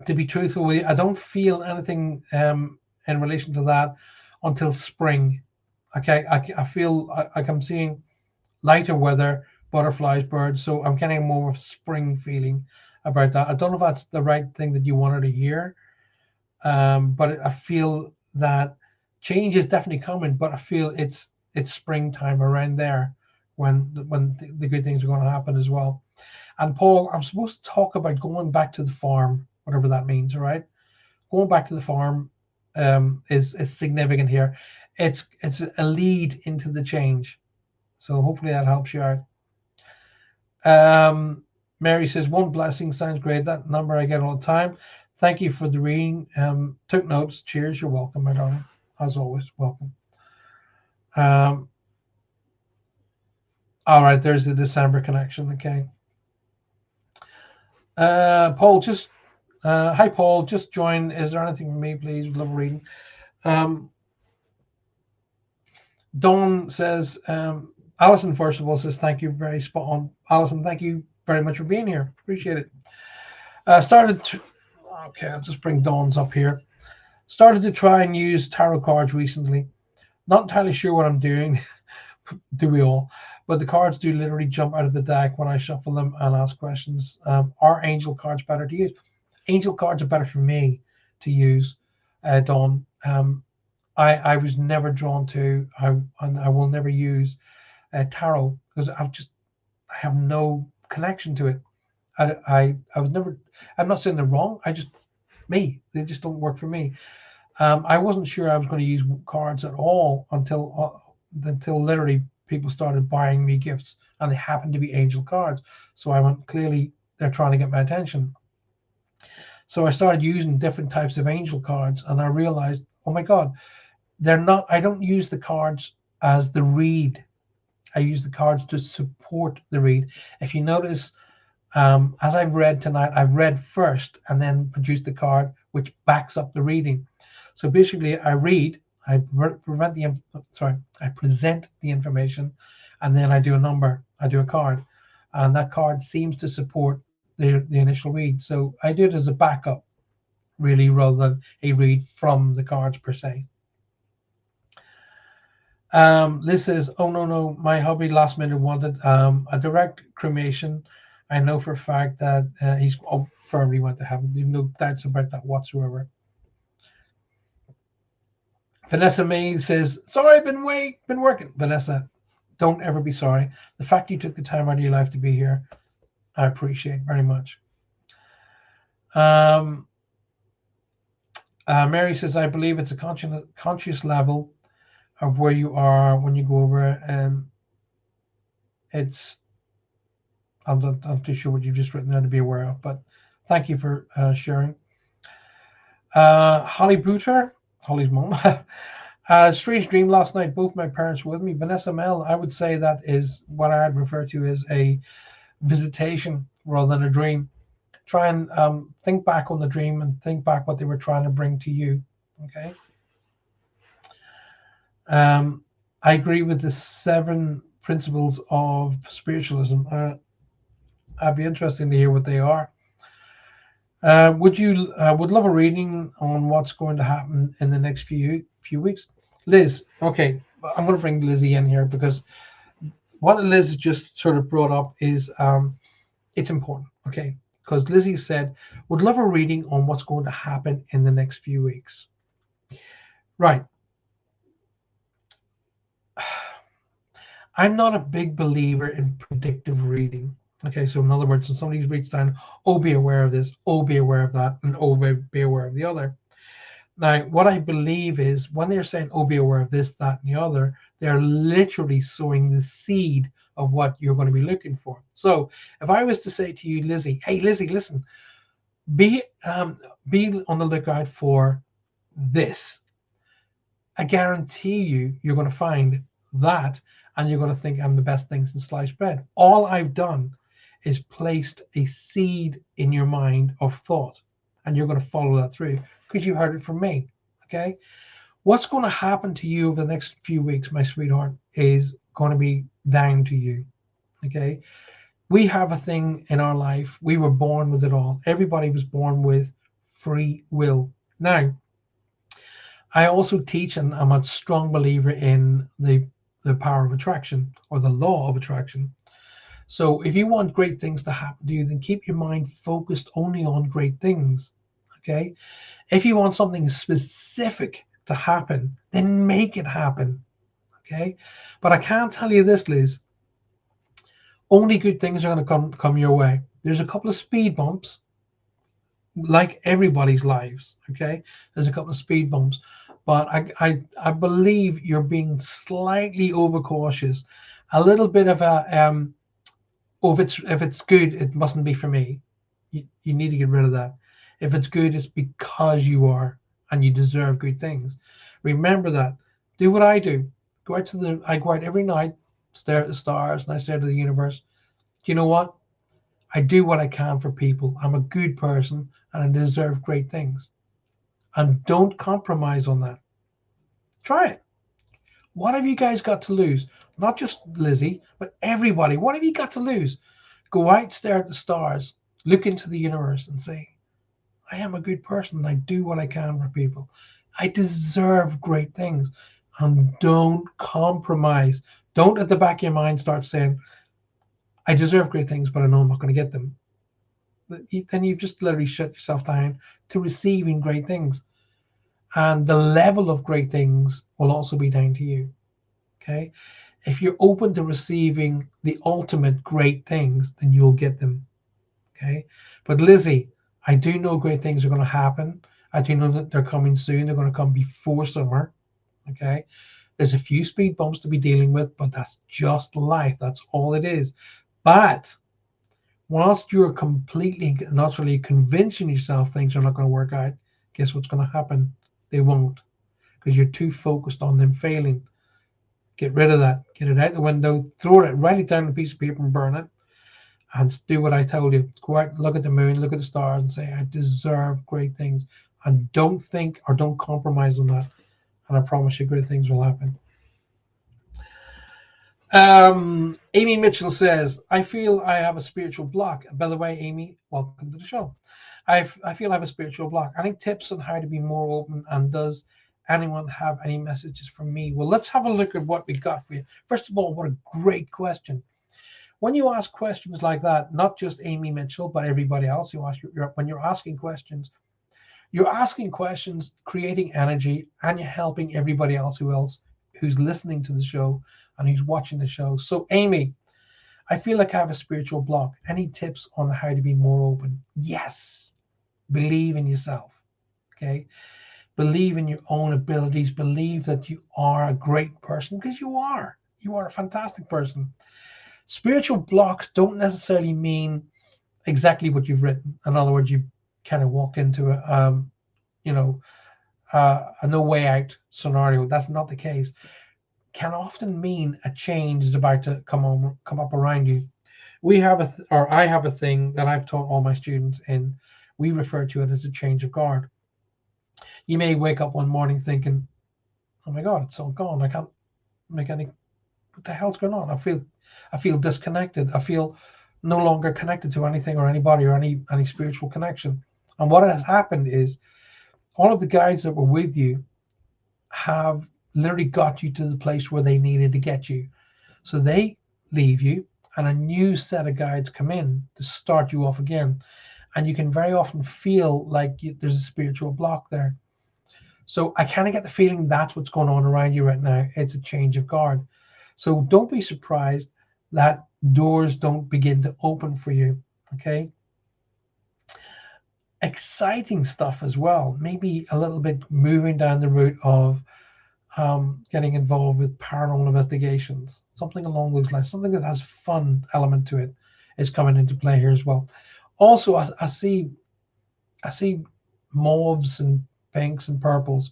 To be truthful with you, I don't feel anything in relation to that until spring. Okay, I feel like I'm seeing lighter weather, butterflies, birds, so I'm getting more of a spring feeling about that. I don't know if that's the right thing that you wanted to hear, but I feel that change is definitely coming, but I feel it's springtime around there when the good things are going to happen as well. And Paul, I'm supposed to talk about going back to the farm, whatever that means. All right, going back to the farm is significant here. It's a lead into the change, so hopefully that helps you out. Mary says, one blessing sounds great. That number I get all the time. Thank you for the reading. Took notes. Cheers. You're welcome, my darling. As always, welcome. All right, there's the December connection. Okay. Paul, just hi, Paul. Just join. Is there anything for me, please? Love reading. Dawn says, Alison, first of all, says thank you, very spot on. Alison, thank you very much for being here. Appreciate it. Okay, I'll just bring Dawn's up here. Started to try and use tarot cards recently. Not entirely sure what I'm doing. Do we all? But the cards do literally jump out of the deck when I shuffle them and ask questions. Are angel cards better to use? Angel cards are better for me to use, Dawn. I was never drawn to, and I will never use tarot because I have no connection to it. I was never. I'm not saying they're wrong. They just don't work for me. I wasn't sure I was going to use cards at all until literally people started buying me gifts, and they happened to be angel cards. So I went, clearly they're trying to get my attention. So I started using different types of angel cards, and I realized, oh my God, they're not. I don't use the cards as the read. I use the cards to support the read. If you notice, as I've read tonight, I've read first and then produced the card which backs up the reading. So basically, I read, I present the information, and then I do a number, I do a card, and that card seems to support the initial read. So I do it as a backup, really, rather than a read from the cards per se. Liz says, oh no, my hubby last minute wanted a direct cremation. I know for a fact that he's firmly went to heaven. There's no doubts about that whatsoever. Vanessa May says, sorry, been working. Vanessa, don't ever be sorry. The fact you took the time out of your life to be here, I appreciate very much. Mary says, I believe it's a conscious level of where you are when you go over. I'm not too sure what you've just written there to be aware of, but thank you for sharing. Holly Booter, Holly's mom. A strange dream last night. Both my parents were with me. Vanessa Mel, I would say that is what I'd refer to as a visitation rather than a dream. Try and think back on the dream and think back what they were trying to bring to you. Okay. I agree with the 7 principles of spiritualism. I'd be interested to hear what they are. Would you would love a reading on what's going to happen in the next few weeks, Liz? Okay, I'm going to bring Lizzie in here because what Liz just sort of brought up is it's important. Okay, because Lizzie said would love a reading on what's going to happen in the next few weeks. Right. I'm not a big believer in predictive reading. Okay, so in other words, when somebody's reached down, oh, be aware of this, oh, be aware of that, and oh, be aware of the other. Now, what I believe is when they're saying, oh, be aware of this, that, and the other, they're literally sowing the seed of what you're going to be looking for. So if I was to say to you, Lizzie, hey, Lizzie, listen, be on the lookout for this. I guarantee you're going to find that, and you're going to think I'm the best thing since sliced bread. All I've done is placed a seed in your mind of thought, and you're going to follow that through because you heard it from me. Okay, what's going to happen to you over the next few weeks, my sweetheart, is going to be down to you. Okay, we have a thing in our life. We were born with it all. Everybody was born with free will. Now, I also teach, and I'm a strong believer in the power of attraction or the law of attraction. So if you want great things to happen to you, then keep your mind focused only on great things. Okay. If you want something specific to happen, then make it happen. Okay. But I can't tell you this, Liz. Only good things are going to come your way. There's a couple of speed bumps, like everybody's lives. Okay. There's a couple of speed bumps. But I believe you're being slightly overcautious. A little bit of a oh, if it's good, it mustn't be for me. You need to get rid of that. If it's good, it's because you are and you deserve good things. Remember that. Do what I do. I go out every night, stare at the stars, and I stare to the universe. Do you know what? I do what I can for people. I'm a good person and I deserve great things. And don't compromise on that. Try it. What have you guys got to lose? Not just Lizzie, but everybody. What have you got to lose? Go out, stare at the stars, look into the universe, and say, I am a good person. And I do what I can for people. I deserve great things. And don't compromise. Don't at the back of your mind start saying, I deserve great things, but I know I'm not going to get them. Then you just literally shut yourself down to receiving great things. And the level of great things will also be down to you. Okay. If you're open to receiving the ultimate great things, then you'll get them. Okay. But Lizzie, I do know great things are going to happen. I do know that they're coming soon. They're going to come before summer. Okay. There's a few speed bumps to be dealing with, but that's just life. That's all it is. But whilst you're completely and utterly convincing yourself things are not going to work out, guess what's going to happen? They won't, because you're too focused on them failing. Get rid of that. Get it out the window. Throw it. Write it down on a piece of paper and burn it. And do what I told you. Go out, look at the moon, look at the stars, and say, I deserve great things. And don't think or don't compromise on that. And I promise you, great things will happen. Amy Mitchell says, I feel I have a spiritual block. By the way, Amy, welcome to the show. I feel I have a spiritual block. Any tips on how to be more open? And does anyone have any messages from me? Well, let's have a look at what we got for you. First of all, what a great question. When you ask questions like that, not just Amy Mitchell, but everybody else who asks, when you're asking questions, creating energy, and you're helping everybody else who's listening to the show and who's watching the show. So, Amy, I feel like I have a spiritual block. Any tips on how to be more open? Yes. Believe in yourself. Okay. Believe in your own abilities. Believe that you are a great person, because you are. You are a fantastic person. Spiritual blocks don't necessarily mean exactly what you've written. In other words, you kind of walked into a no way out scenario. That's not the case. Can often mean a change is about to come up around you. I have a thing that I've taught all my students in. We refer to it as a change of guard. You may wake up one morning thinking, oh my God, it's all gone. I can't make any. What the hell's going on? I feel disconnected. I feel no longer connected to anything or anybody or any spiritual connection. And what has happened is all of the guides that were with you have literally got you to the place where they needed to get you. So they leave you, and a new set of guides come in to start you off again. And you can very often feel like there's a spiritual block there. So I kind of get the feeling that's what's going on around you right now. It's a change of guard. So don't be surprised that doors don't begin to open for you. Okay. Exciting stuff as well. Maybe a little bit moving down the route of getting involved with paranormal investigations, something along those lines, something that has fun element to it is coming into play here as well. Also, I see mauves and pinks and purples,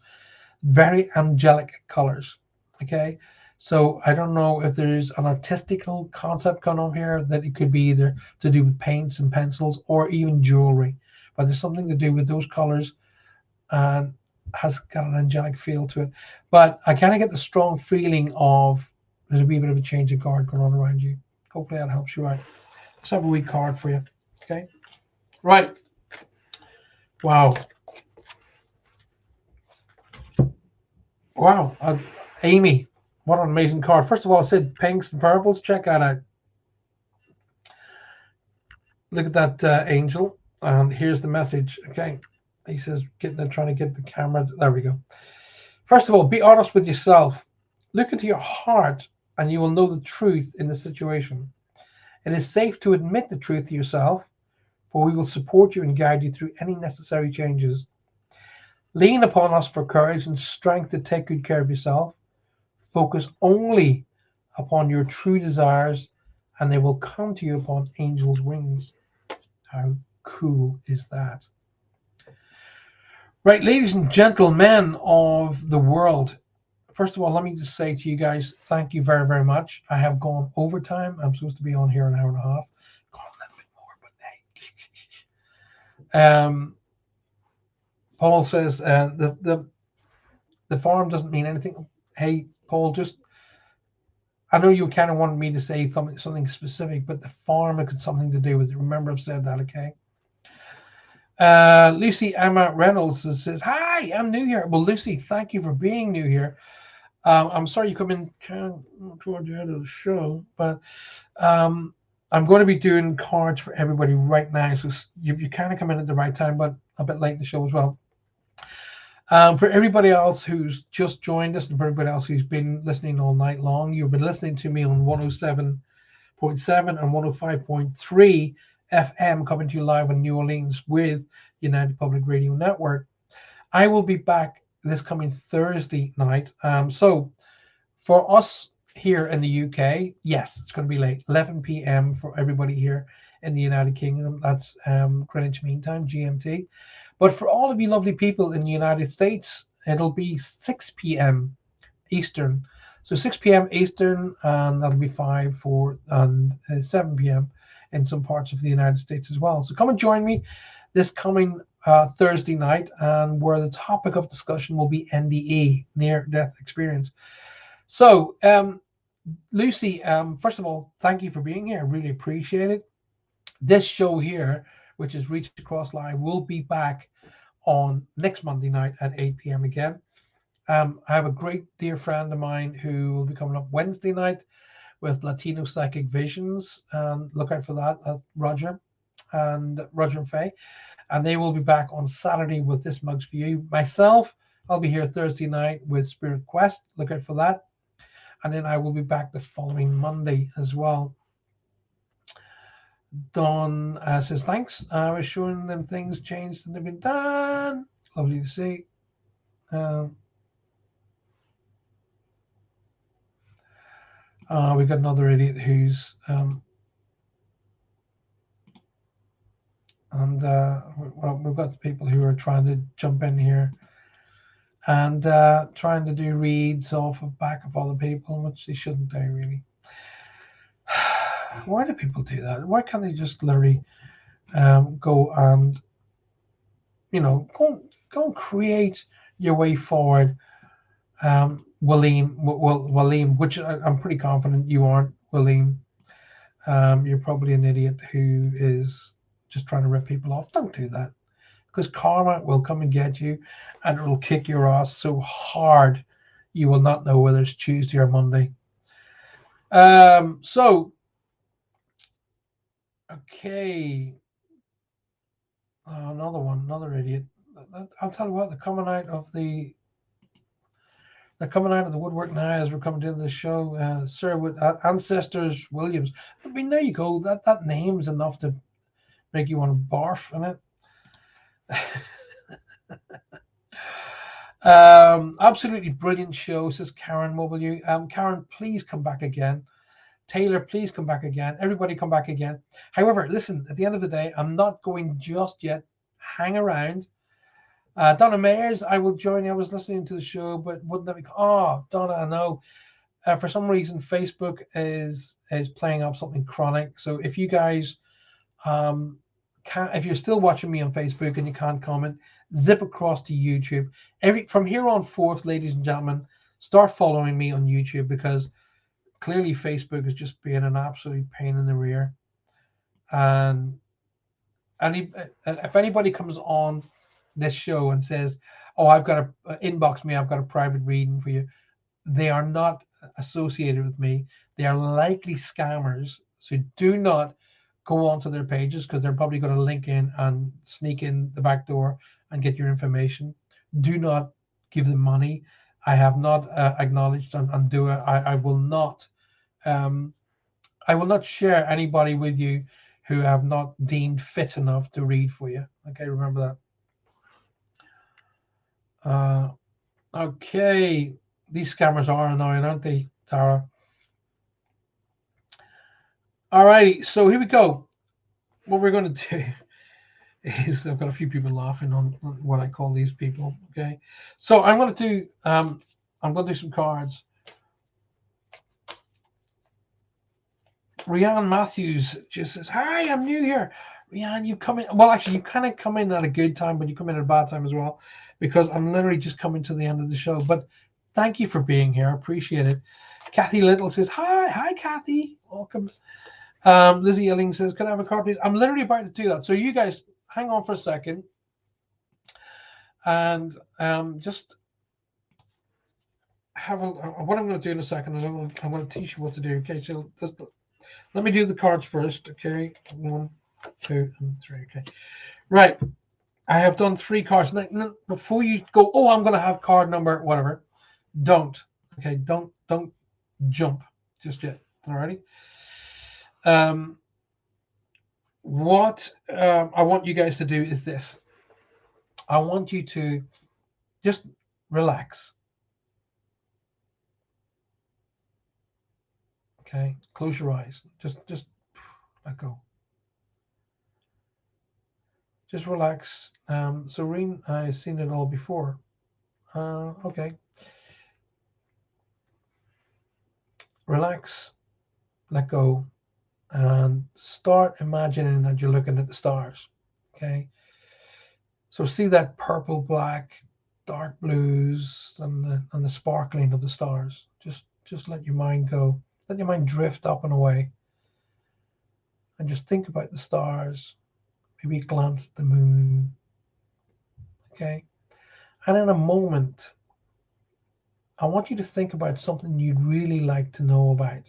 very angelic colors. Okay, so I don't know if there's an artistical concept going on here, that it could be either to do with paints and pencils or even jewelry, but there's something to do with those colors and has got an angelic feel to it. But I kind of get the strong feeling of there's a wee bit of a change of guard going on around you. Hopefully that helps you out. Let's have a wee card for you. Okay, right. Wow. Wow. Amy, what an amazing card. First of all, I said pinks and purples. Check that out. Look at that angel. And here's the message. Okay. He says, trying to get the camera. There we go. First of all, be honest with yourself. Look into your heart and you will know the truth in the situation. It is safe to admit the truth to yourself, for we will support you and guide you through any necessary changes. Lean upon us for courage and strength to take good care of yourself. Focus only upon your true desires, and they will come to you upon angels' wings. How cool is that? Right, ladies and gentlemen of the world, first of all, let me just say to you guys, thank you very, very much. I have gone overtime. I'm supposed to be on here an hour and a half. Gone a little bit more, but hey. Paul says the farm doesn't mean anything. Hey, Paul, I know you kind of wanted me to say something specific, but the farm had something to do with it. Remember, I've said that, okay? Lucy Emma Reynolds says, hi, I'm new here. Well, Lucy, thank you for being new here. I'm sorry you come in kind of toward the end of the show, but I'm going to be doing cards for everybody right now. So you kind of come in at the right time, but a bit late in the show as well. For everybody else who's just joined us and for everybody else who's been listening all night long, you've been listening to me on 107.7 and 105.3 FM, coming to you live in New Orleans with United Public Radio Network. I will be back this coming Thursday night. So for us here in the UK, yes, it's going to be late, 11 p.m. for everybody here in the United Kingdom. That's Greenwich Mean Time, GMT. But for all of you lovely people in the United States, it'll be 6 p.m. Eastern. So 6 p.m. Eastern, and that'll be 7 p.m. in some parts of the United States as well. So come and join me this coming Thursday night, and where the topic of discussion will be NDE, near-death experience. So, Lucy, first of all, thank you for being here. I really appreciate it. This show here, which is Reach Across Live, will be back on next Monday night at 8 p.m. again. I have a great dear friend of mine who will be coming up Wednesday night with Latino Psychic Visions. Look out for that, Roger and Faye. And they will be back on Saturday with This Mug's For You. Myself, I'll be here Thursday night with Spirit Quest. Look out for that. And then I will be back the following Monday as well. Dawn says, thanks. I was showing them things changed and they've been done. It's lovely to see. We've got another idiot who's well, we've got the people who are trying to jump in here and trying to do reads off of back of other people, which they shouldn't do, really. Why do people do that? Why can't they just literally go and, go and create your way forward Waleem, which I'm pretty confident you aren't, Waleem. You're probably an idiot who is just trying to rip people off. Don't do that, because karma will come and get you, and it will kick your ass so hard you will not know whether it's Tuesday or Monday. So okay, another idiot. I'll tell you what, they're coming out of the woodwork now as we're coming to the show. Sir with Ancestors Williams. I mean, there you go. That name's enough to make you want to barf in it. Absolutely brilliant show, says Karen Mobile. Karen, please come back again. Taylor, please come back again. Everybody come back again. However, listen, at the end of the day, I'm not going just yet. Hang around. Donna Mayers, I will join you. I was listening to the show, but wouldn't let me. Oh, Donna, I know. For some reason, Facebook is playing up something chronic. So if you guys if you're still watching me on Facebook and you can't comment, zip across to YouTube. From here on forth, ladies and gentlemen, start following me on YouTube, because clearly Facebook is just being an absolute pain in the rear. And if anybody comes on this show and says, "Oh, I've got to inbox me, I've got a private reading for you," they are not associated with me. They are likely scammers. So do not go onto their pages, because they're probably going to link in and sneak in the back door and get your information. Do not give them money. I have not acknowledged and do it. I will not. I will not share anybody with you who have not deemed fit enough to read for you. Okay, remember that. Okay, these scammers are annoying, aren't they, Tara? Alrighty, so here we go. What we're going to do is, I've got a few people laughing on what I call these people. Okay, so I'm going to do some cards. Rianne Matthews just says, "Hi, I'm new here." Rianne, you come in. Well, actually, you kind of come in at a good time, but you come in at a bad time as well, because I'm literally just coming to the end of the show. But thank you for being here. I appreciate it. Kathy Little says, "Hi, Kathy. Welcome." Lizzie Elling says, "Can I have a card, please?" I'm literally about to do that. So you guys hang on for a second, and just have what I'm going to do in a second is I'm going to teach you what to do. Okay, so let me do the cards first. Okay, 1, 2, and 3. Okay, right. I have done 3 cards. Now, before you go, "Oh, I'm going to have card number whatever," don't. Okay, don't jump just yet. Alrighty. What I want you guys to do is this. I want you to just relax. Okay, close your eyes. Just let go. Just relax. Serene, I've seen it all before. Okay. Relax, let go, and start imagining that you're looking at the stars. Okay. So see that purple, black, dark blues, and the sparkling of the stars. Just let your mind go. Let your mind drift up and away. And just think about the stars. Maybe glance at the moon. Okay. And in a moment, I want you to think about something you'd really like to know about.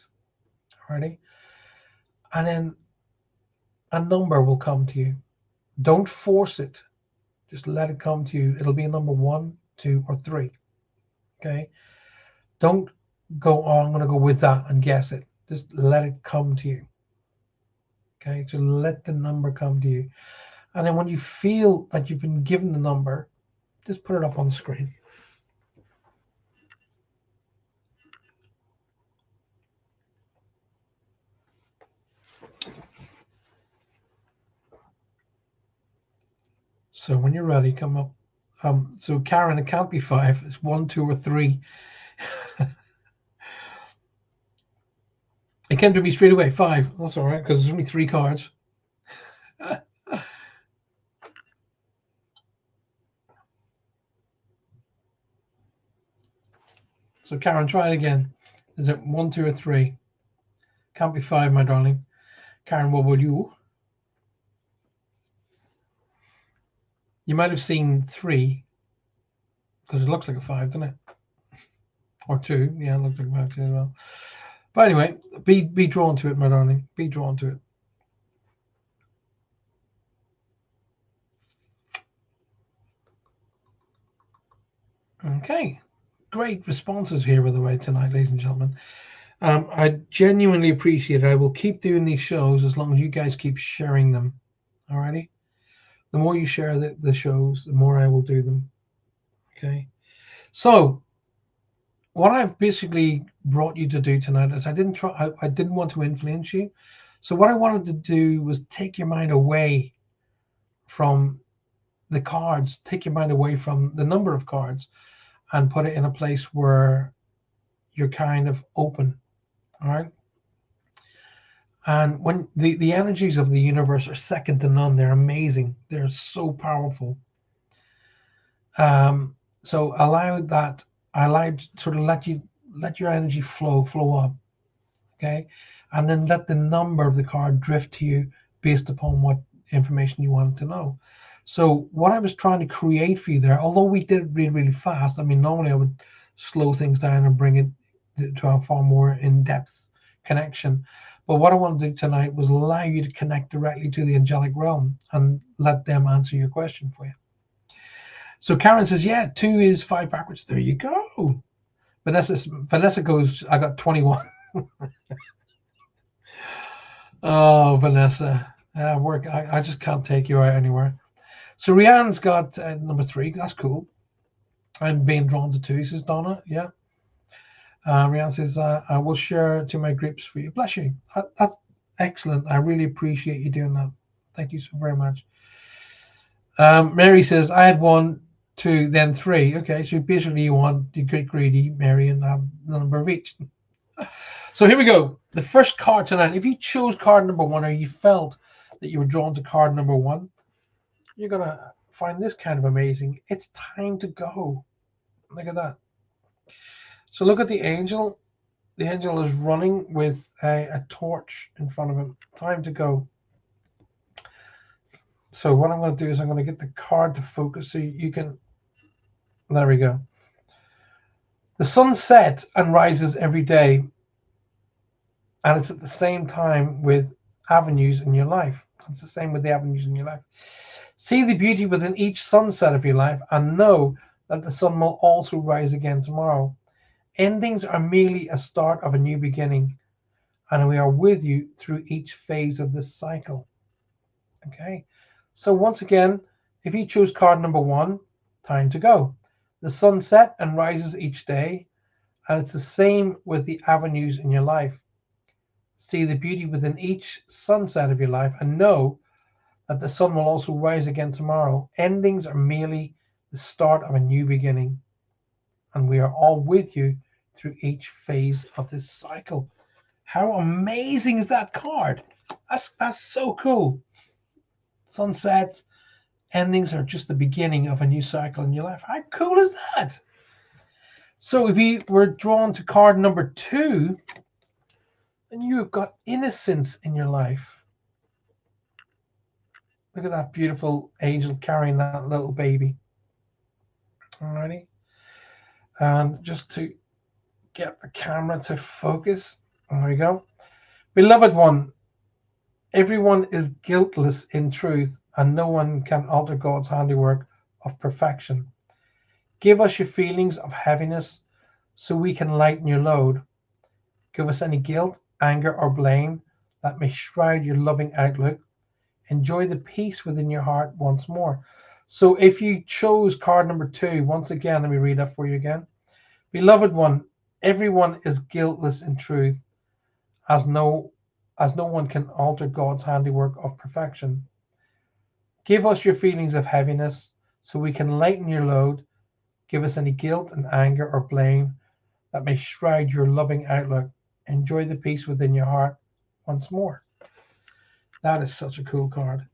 Alrighty? And then a number will come to you. Don't force it. Just let it come to you. It'll be a number 1, 2, or 3. Okay? Don't go, "Oh, I'm going to go with that," and guess it. Just let it come to you. Okay? Just let the number come to you. And then when you feel that you've been given the number, just put it up on the screen. So when you're ready, come up. So Karen, it can't be 5. It's 1, 2, or 3. It came to me straight away. 5. That's all right, because there's only 3 cards. So Karen, try it again. Is it 1, 2, or 3? Can't be 5, my darling. Karen, what will you? You might have seen 3 because it looks like a 5, doesn't it? Or 2. Yeah, it looks like a 5 too as well. But anyway, be drawn to it, my darling. Be drawn to it. Okay. Great responses here, by the way, tonight, ladies and gentlemen. I genuinely appreciate it. I will keep doing these shows as long as you guys keep sharing them. Alrighty? The more you share the shows, the more I will do them. Okay? So, what I've basically brought you to do tonight is I didn't want to influence you. So what I wanted to do was take your mind away from the cards, take your mind away from the number of cards, and put it in a place where you're kind of open. All right. And when the energies of the universe are second to none, they're amazing. They're so powerful. So let your energy flow up. Okay. And then let the number of the card drift to you based upon what information you wanted to know. So what I was trying to create for you there, although we did it really, really fast, I mean, normally I would slow things down and bring it to a far more in-depth connection. But what I want to do tonight was allow you to connect directly to the angelic realm and let them answer your question for you. So Karen says, yeah, 2 is 5 backwards. There you go. Vanessa goes, I got 21. Oh, Vanessa, work. I just can't take you out anywhere. So Rianne's got number 3. That's cool. I'm being drawn to 2, says Donna. Yeah. Rianne says, I will share to my groups for you. Bless you. That's excellent. I really appreciate you doing that. Thank you so very much. Mary says, I had 1, 2, then 3. Okay, so basically you want to get greedy, Mary, and have the number of each. So here we go. The first card tonight. If you chose card number 1, or you felt that you were drawn to card number 1, you're going to find this kind of amazing. It's time to go. Look at that. So look at the angel. The angel is running with a torch in front of him. Time to go. So what I'm going to do is I'm going to get the card to focus so you can. There we go. The sun sets and rises every day, and it's at the same time with avenues in your life. It's the same with the avenues in your life. See the beauty within each sunset of your life, and know that the sun will also rise again tomorrow. Endings are merely a start of a new beginning, and we are with you through each phase of this cycle. Okay, so once again, if you choose card number 1, time to go. The sun sets and rises each day, and it's the same with the avenues in your life. See the beauty within each sunset of your life, and know that the sun will also rise again tomorrow. Endings are merely the start of a new beginning, and we are all with you through each phase of this cycle. How amazing is that card? That's so cool. Sunsets, endings are just the beginning of a new cycle in your life. How cool is that? So if you were drawn to card number 2, then you've got innocence in your life. Look at that beautiful angel carrying that little baby. Alrighty. And just to get the camera to focus, there we go. Beloved one, everyone is guiltless in truth, and no one can alter God's handiwork of perfection. Give us your feelings of heaviness so we can lighten your load. Give us any guilt, anger, or blame that may shroud your loving outlook. Enjoy the peace within your heart once more. So if you chose card number 2, once again, let me read that for you again. Beloved one, everyone is guiltless in truth, as no one can alter God's handiwork of perfection. Give us your feelings of heaviness so we can lighten your load. Give us any guilt and anger or blame that may shroud your loving outlook. Enjoy the peace within your heart once more. That is such a cool card.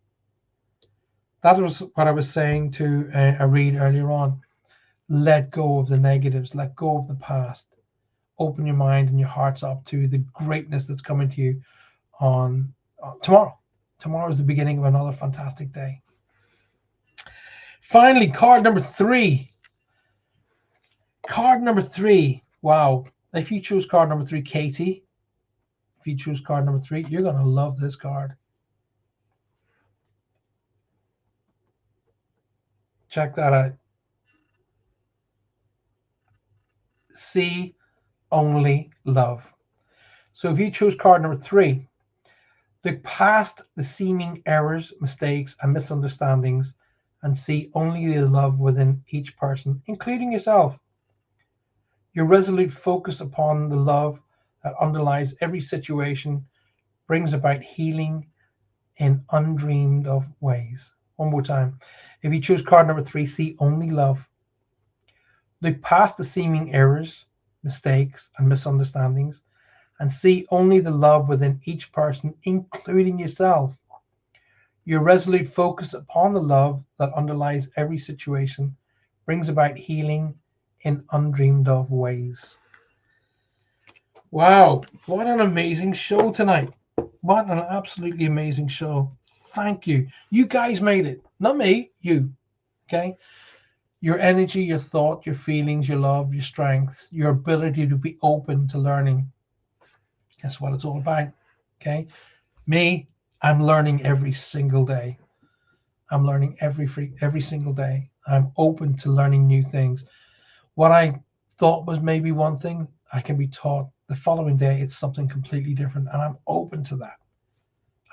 That was what I was saying to Reed earlier on. Let go of the negatives. Let go of the past. open your mind and your hearts up to the greatness that's coming to you on tomorrow. Tomorrow is the beginning of another fantastic day. Finally, card number 3. Card number 3. Wow. If you choose card number 3, Katie, if you choose card number 3, you're going to love this card. Check that out. See only love. So if you choose card number 3, look past the seeming errors, mistakes, and misunderstandings and see only the love within each person, including yourself. Your resolute focus upon the love that underlies every situation brings about healing in undreamed of ways. One more time. If you choose card number 3, see only love. Look past the seeming errors, mistakes, and misunderstandings and see only the love within each person, including yourself. Your resolute focus upon the love that underlies every situation brings about healing in undreamed of ways. Wow, what an amazing show tonight. What an absolutely amazing show. Thank you. You guys made it. Not me, you. Okay? Your energy, your thought, your feelings, your love, your strengths, your ability to be open to learning. That's what it's all about. Okay? Me, I'm learning every single day. I'm learning every single day. I'm open to learning new things. What I thought was maybe one thing, I can be taught the following day it's something completely different, and I'm open to that.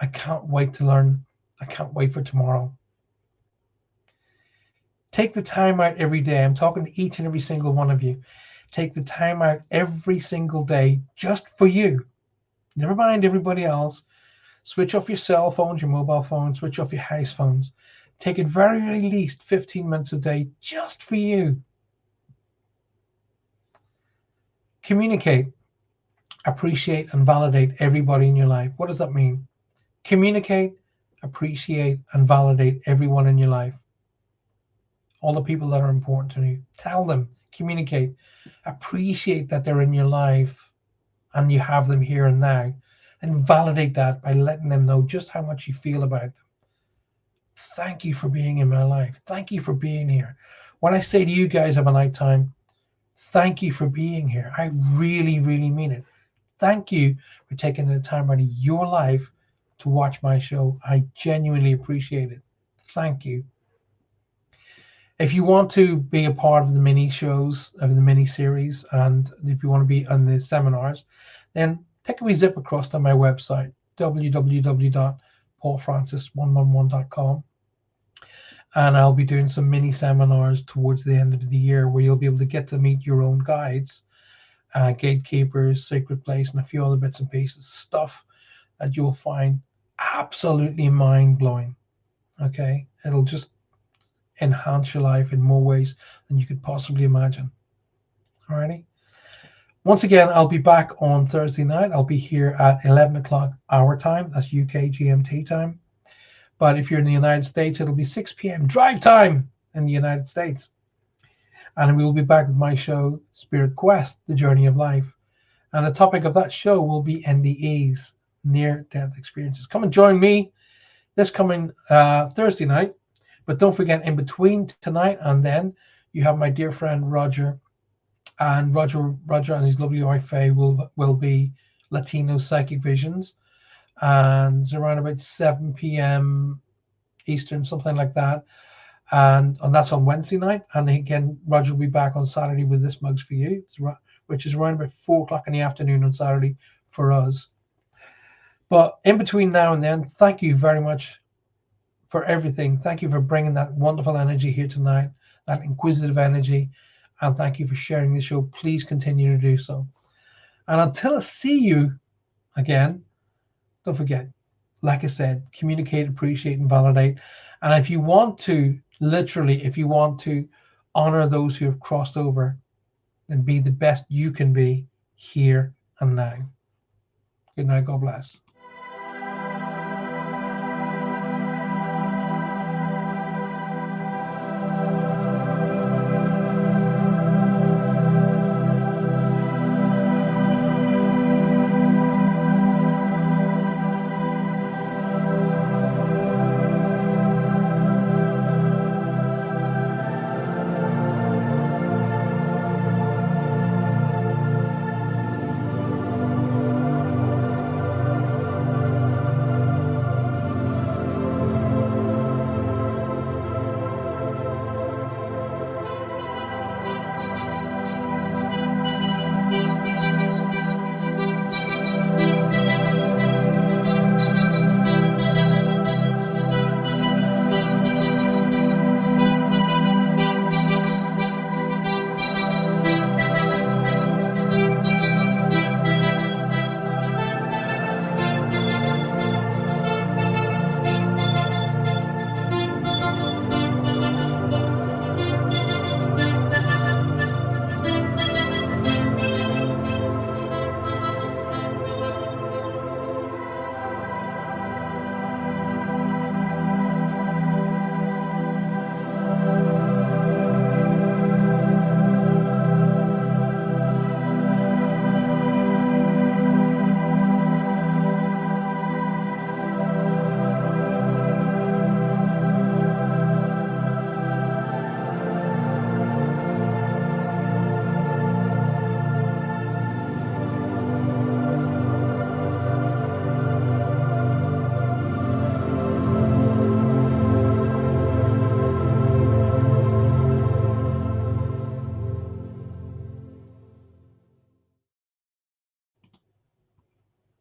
I can't wait to learn. I can't wait for tomorrow. Take the time out every day. I'm talking to each and every single one of you. Take the time out every single day just for you. Never mind everybody else. Switch off your cell phones, your mobile phones, switch off your house phones. Take it very least 15 minutes a day just for you. Communicate, appreciate, and validate everybody in your life. What does that mean? Communicate, appreciate, and validate everyone in your life. All the people that are important to you. Tell them, communicate, appreciate that they're in your life and you have them here and now. And validate that by letting them know just how much you feel about them. Thank you for being in my life. Thank you for being here. When I say to you guys have a night time, thank you for being here. I really, really mean it. Thank you for taking the time out of your life to watch my show. I genuinely appreciate it. Thank you. If you want to be a part of the mini shows, of the mini series, and if you want to be on the seminars, then take a wee zip across to my website, www.paulfrancis111.com. And I'll be doing some mini seminars towards the end of the year where you'll be able to get to meet your own guides, gatekeepers, sacred place, and a few other bits and pieces, stuff that you'll find absolutely mind-blowing. Okay? It'll just enhance your life in more ways than you could possibly imagine. Alrighty? Once again, I'll be back on Thursday night. I'll be here at 11 o'clock our time. That's UK GMT time. But if you're in the United States, it'll be 6 p.m. drive time in the United States. And we'll be back with my show, Spirit Quest, The Journey of Life. And the topic of that show will be NDEs, near-death experiences. Come and join me this coming Thursday night. But don't forget, in between tonight and then, you have my dear friend Roger. And Roger and his lovely wife Faye will be Latino Psychic Visions. And it's around about 7 p.m. Eastern, something like that. And that's on Wednesday night. And again, Roger will be back on Saturday with This Mug's For You, which is around about 4 o'clock in the afternoon on Saturday for us. But in between now and then, thank you very much for everything. Thank you for bringing that wonderful energy here tonight, that inquisitive energy. And thank you for sharing the show. Please continue to do so. And until I see you again, don't forget, like I said, communicate, appreciate, and validate. And if you want to, literally, if you want to honor those who have crossed over, then be the best you can be here and now. Good night. God bless.